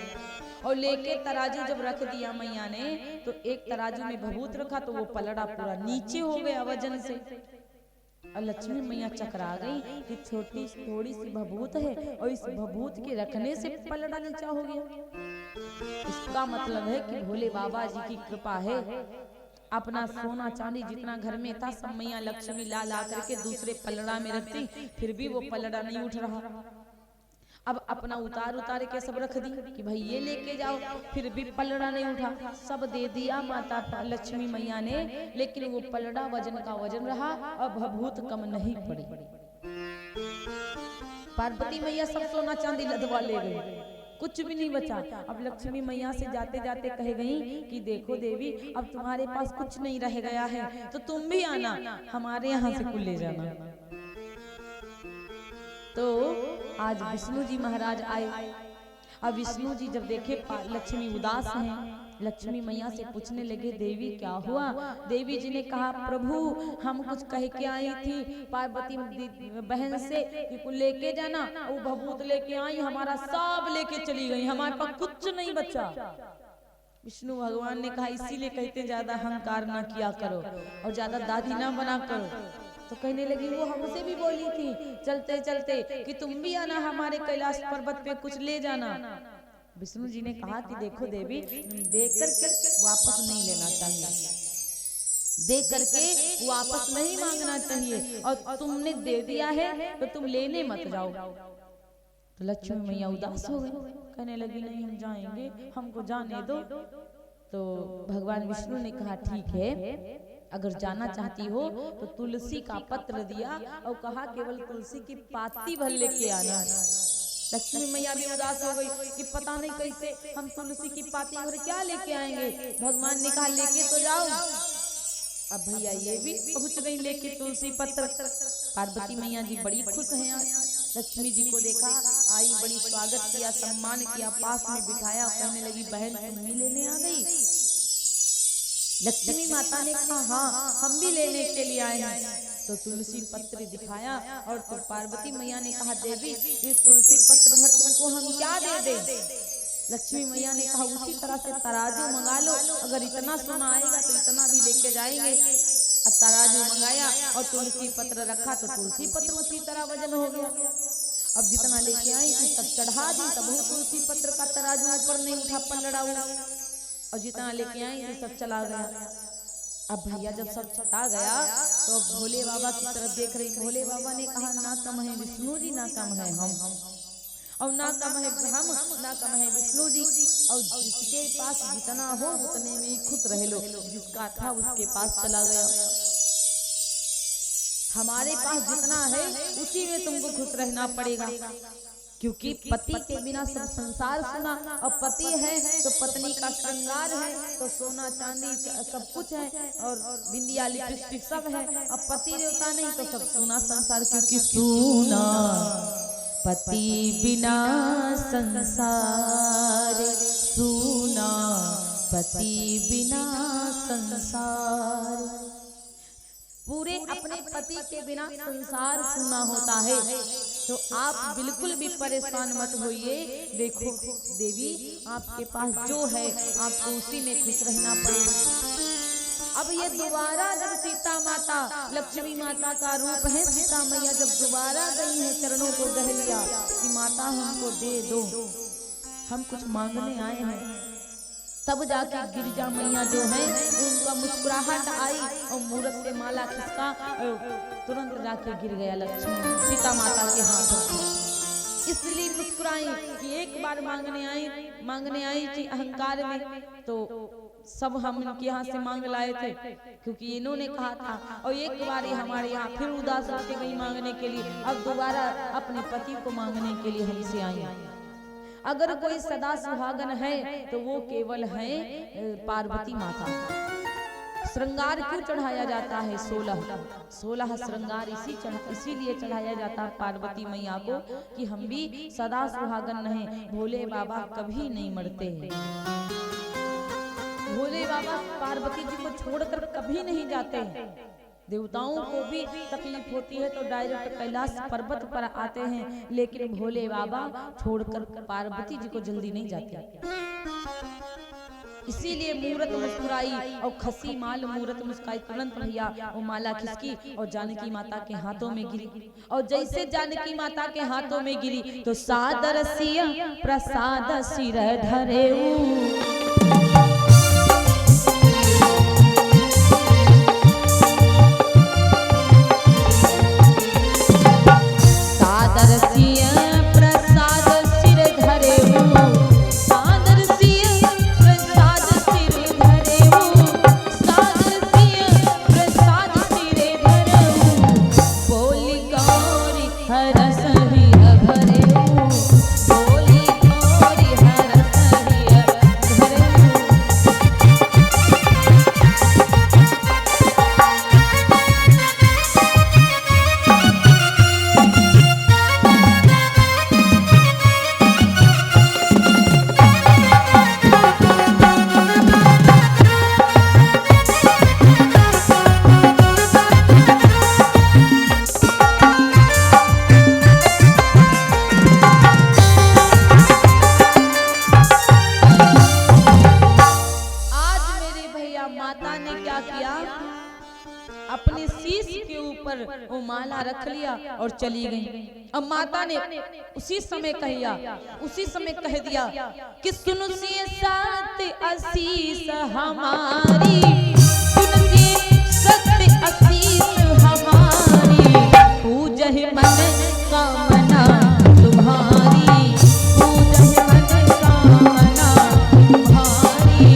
और लेके तराजू जब रख दिया मैया ने, तो एक तराजू में भभूत रखा तो वो पलड़ा पूरा नीचे हो गया वजन से। और लक्ष्मी मैया चकरा गई कि छोटी थोड़ी सी भभूत है और इस भभूत के रखने से पलड़ा नीचा हो गया। इसका मतलब है कि भोले बाबा जी की कृपा है। अपना सोना चांदी जितना घर में था सब मैया लक्ष्मी ला ला करके दूसरे पलड़ा में रखती, फिर भी वो पलड़ा नहीं उठ रहा। अब अपना उतार के सब रख दी कि भाई ये लेके जाओ, फिर भी पलड़ा नहीं उठा। सब दे दिया माता लक्ष्मी मैया ने, लेकिन वो पलड़ा वजन का वजन रहा और भभूत कम नहीं पड़ी। पार्वती मैया सब सोना चांदी लदवा ले गई, कुछ भी नहीं बचा। अब लक्ष्मी मैया से जाते जाते कह गई कि देखो देवी अब तुम्हारे पास कुछ नहीं रह गया है, तो तुम भी आना हमारे यहाँ से कुल ले जाना। तो आज विष्णु जी महाराज आए। अब विष्णु जी जब देखे लक्ष्मी उदास हैं, लक्ष्मी मैया से पूछने लगे देवी क्या हुआ। देवी जी ने कहा प्रभु हम कुछ कह के आई थी पार्वती बहन से कि कुछ लेके जाना, वो भभूत लेके आई, हमारा सब लेके चली गई, हमारे पास कुछ नहीं बचा। विष्णु भगवान ने कहा इसीलिए कहते ज्यादा अहंकार ना किया करो और ज्यादा दादी ना बना करो। तो कहने लगी वो हमसे भी बोली थी चलते चलते कि तुम भी आना हमारे कैलाश पर्वत पे कुछ ले जाना। विष्णु जी ने कहा कि देखो देवी देख करके वापस नहीं लेना चाहिए, देख करके वापस नहीं मांगना चाहिए, और तुमने दे दिया है तो तुम लेने मत जाओ। तो लक्ष्मी मैया उदास हो गई, कहने लगी नहीं हम जाएंगे, हमको जाने दो। तो भगवान विष्णु ने कहा ठीक है अगर जाना चाहती हो तो तुलसी का पत्र दिया और कहा केवल तुलसी की पाती भर लेके आना। लक्ष्मी मैया भी उदास हो गई कि पता नहीं कैसे हम तुलसी की पाती और क्या लेके आएंगे। भगवान ने कहा लेके तो जाओ। अब भैया ये भी पहुंच गई लेके तुलसी पत्र। पार्वती मैया जी बड़ी खुश हैं आज। लक्ष्मी जी को देखा, आई, बड़ी स्वागत किया, सम्मान किया, पास में बिठाया, कहने लगी बहन तुम भी लेने आ गई। लक्ष्मी माता ने कहा हाँ हम भी लेने के लिए आए हैं। तो तुलसी पत्र दिखाया और तो पार्वती मैया ने कहा देवी इस तुलसी पत्र भर तुमको हम क्या दे दे। लक्ष्मी मैया ने कहा उसी तरह से तराजू मंगा लो, अगर इतना सोना आएगा तो इतना भी लेके जाएंगे। अब तराजू मंगाया और तुलसी पत्र रखा तो तुलसी पत्र उसी तरह वजन हो गया। अब जितना लेके आई थी सब चढ़ा दी, तब वो तुलसी पत्र का तराजू ऊपर नहीं उठा, पलड़ा हुआ, और जितना लेके आई थी सब चला गया। अब भैया जब सब चला गया तो भोले बाबा की तरफ देख रही। भोले बाबा ने कहा ना कम है विष्णु जी, ना कम है हम, और ना कम है हम, ना कम है विष्णु जी, और जिसके पास जितना हो उतने में ही खुश रह लो। जिसका था उसके पास चला गया, हमारे पास जितना है उसी में तुमको खुश रहना पड़ेगा, क्योंकि पति के बिना सब संसार सुना, और पति है तो पत्नी का श्रृंगार है, तो सोना चांदी सब कुछ है, और बिंदिया लिपस्टिक सब है। अब पति देवता नहीं तो सब सुना संसार, क्योंकि सुना पति बिना संसार, सुना पति बिना संसार। पूरे अपने पति के बिना संसार सुना होता है। तो आप बिल्कुल भी परेशान मत होइए। देखो देवी आपके पास जो है आपको उसी में खुश रहना पड़ेगा। अब ये दोबारा जब सीता माता, लक्ष्मी माता का रूप है, सीता मैया जब दोबारा गई है चरणों को गह लिया कि माता हमको दे दो, हम कुछ मांगने आए हैं। तब जाके गिरिजा मैया जो है उनका मुस्कुराहट आई और मूरत से माला खिसका और तुरंत जाके गिर गया लक्ष्मी सीता माता के हाथों में। इसलिए मुस्कुराई कि एक बार मांगने आई थी अहंकार में, तो सब हम इनके यहाँ से मांग लाए थे, क्योंकि इन्होंने कहा था, और एक बार हमारे यहाँ फिर उदास होके गई मांगने के लिए, अब दोबारा अपने पति को मांगने के लिए हमसे आई। अगर कोई सदा सुहागन है तो वो केवल है पार्वती माता। श्रृंगार क्यों चढ़ाया जाता है? 16 श्रृंगार इसीलिए चढ़ाया जाता है पार्वती मैया को कि हम भी सदा सुहागन हैं। भोले बाबा कभी नहीं मरते हैं। भोले बाबा पार्वती जी को छोड़कर कभी नहीं जाते हैं। देवताओं को भी तकलीफ होती है तो डायरेक्ट कैलाश पर्वत पर आते हैं, लेकिन भोले बाबा छोड़कर पार्वती जी को जल्दी नहीं जाते। इसीलिए मूरत मुस्कुराई और खसी माल मूरत मुस्काई, तुरंत भैया वो माला खिसकी और जानकी माता के हाथों में गिरी। और जैसे जानकी माता के हाथों में गिरी तो सादर सिया प्रसाद सिर धरेऊ, अपने शीश के ऊपर वो माला रख लिया और चली गई। अब माता ने उसी समय कह दिया कि सुन से साथ आशीष हमारी, सुन से सत्य आशीष हमारी, पूजहि मन कामना तुम्हारी, पूजहि मन कामना तुम्हारी।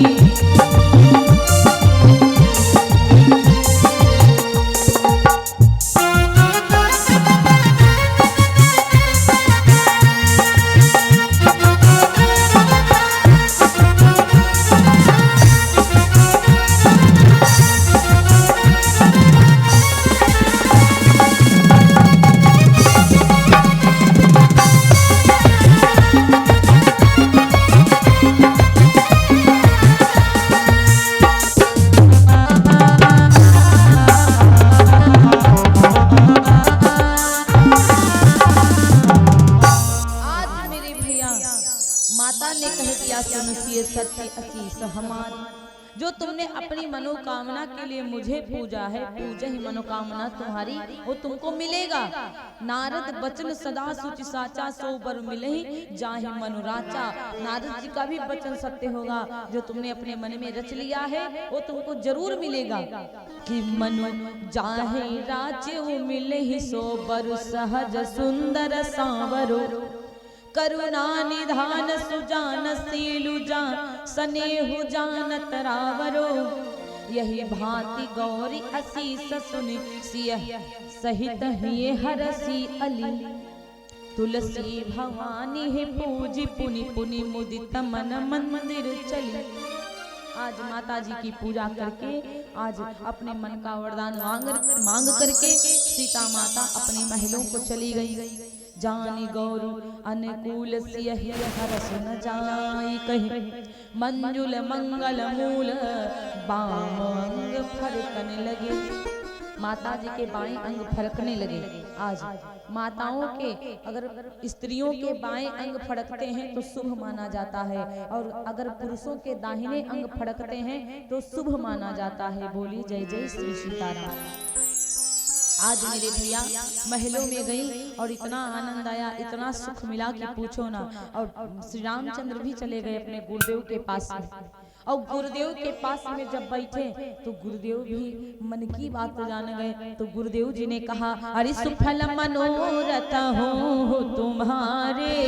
बतिया सुन सिए सत्य असीस हमारी। जो तुमने अपनी मनोकामना के लिए मुझे पूजा है, पूजा ही मनोकामना तुम्हारी, वो तुमको मिलेगा। नारद बचन सदा सुचि साचा, सो बर मिलहि जाहि मनोराचा। नारद जी का भी वचन सत्य होगा, जो तुमने अपने मन में रच लिया है वो तुमको जरूर मिलेगा। कि मनु जाहे राज्य मिलहि, सो बर सहज सुंदर सांवरो। करुणा निधान सुजान सीलु जान, स्नेहु जानत रावरो। यही भांति गौरी असीस सुनि, सियह सहित हिये हरसी अली। तुलसी भवानी है पूजी, पुनि पुनि मुदित मन मंदिर चली। आज माता जी की पूजा करके, आज अपने मन का वरदान मांग करके सीता माता अपने महलों को चली गई। जानी गौरु अनुकूल सियहि हरस न जाई, कहे मंजुल मंगल मूल बाम अंग फरकने लगे। माता जी के बाएं अंग फड़कने लगे। आज माताओं के, अगर स्त्रियों के बाएं अंग फड़कते हैं तो शुभ माना जाता है, और अगर पुरुषों के दाहिने अंग फड़कते हैं तो शुभ माना जाता है। बोली जय जय श्री सीताराम। आज मेरे भैया महलों में गई और इतना आनंद आया, इतना सुख मिला कि पूछो ना। और श्री रामचंद्र भी चले गए अपने गुरुदेव के पास में, और गुरुदेव के पास में जब बैठे तो गुरुदेव भी मन की बात जान गए। तो गुरुदेव जी ने कहा, अरे सुफल मनोरथ हो तुम्हारे।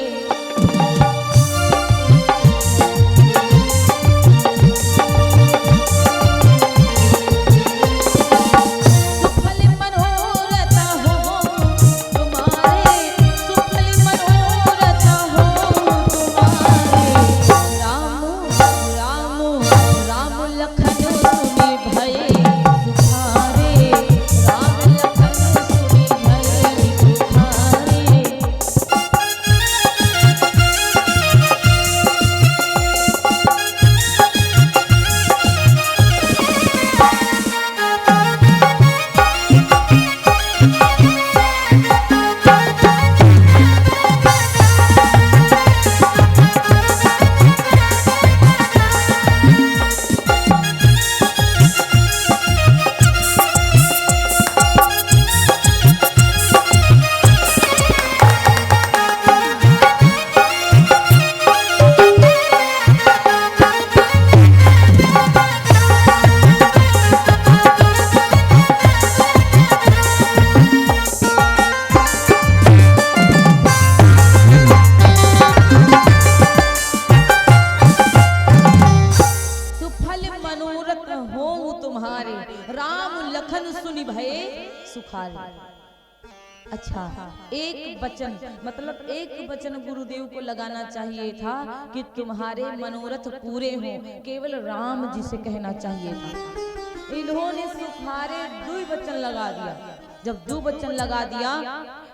अच्छा, एक वचन मतलब एक वचन गुरुदेव को लगाना चाहिए था कि तुम्हारे मनोरथ पूरे हों, केवल राम जी से कहना चाहिए था। इन्होंने सुखारे 2 वचन लगा दिया। जब 2 वचन लगा दिया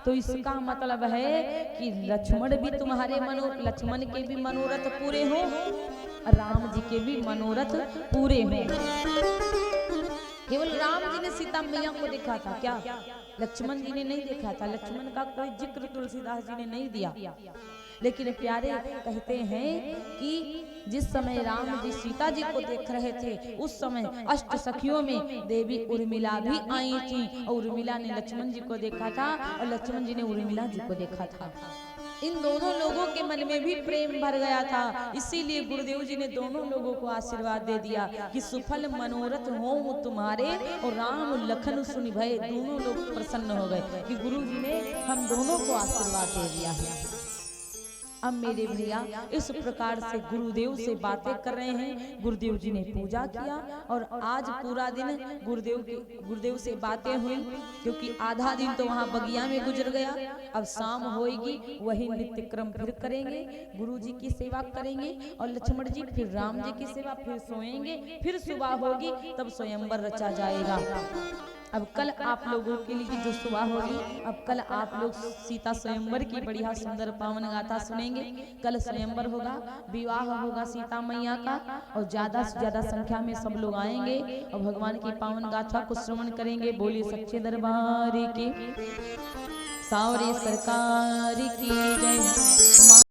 तो इसका मतलब है कि लक्ष्मण भी तुम्हारे लक्ष्मण के भी मनोरथ पूरे हों, राम जी के भी मनोरथ पूरे हों। केवल राम जी ने सीता मैया को देखा था क्या? लक्ष्मण जी ने नहीं देखा था। लक्ष्मण का कोई जिक्र तुलसीदास जी ने नहीं दिया। लेकिन प्यारे कहते हैं कि जिस समय राम जी सीता जी को देख रहे थे उस समय अष्ट सखियों में देवी उर्मिला भी आई थी, और उर्मिला ने लक्ष्मण जी को देखा था और लक्ष्मण जी ने उर्मिला जी को देखा था। इन दोनों लोगों के मन में भी प्रेम भर गया था, इसीलिए गुरुदेव जी ने दोनों लोगों को आशीर्वाद दे दिया कि सुफल मनोरथ हो तुम्हारे और राम लखन सुनि भय। दोनों लोग प्रसन्न हो गए कि गुरु जी ने हम दोनों को आशीर्वाद दे दिया है। अब मेरे भैया इस प्रकार से गुरुदेव से बातें कर रहे हैं। गुरुदेव जी ने पूजा किया और आज पूरा दिन गुरुदेव से बातें हुई, क्योंकि आधा दिन तो वहाँ बगिया में गुजर गया। अब शाम होएगी, वही नित्य क्रम फिर करेंगे, गुरु जी की सेवा करेंगे और लक्ष्मण जी फिर राम जी की सेवा, फिर सोएंगे, फिर सुबह होगी तब स्वयंवर रचा जाएगा। अब कल आप लोगों के लिए जो सुबह होगी, अब कल आप लोग सीता स्वयंवर की बढ़िया सुंदर पावन गाथा सुनेंगे। कल स्वयंवर होगा, विवाह होगा सीता मैया का, और ज्यादा से ज्यादा संख्या में सब लोग आएंगे और भगवान की पावन गाथा को श्रवण करेंगे। बोलिए सच्चे दरबार की, सावरे सरकार की।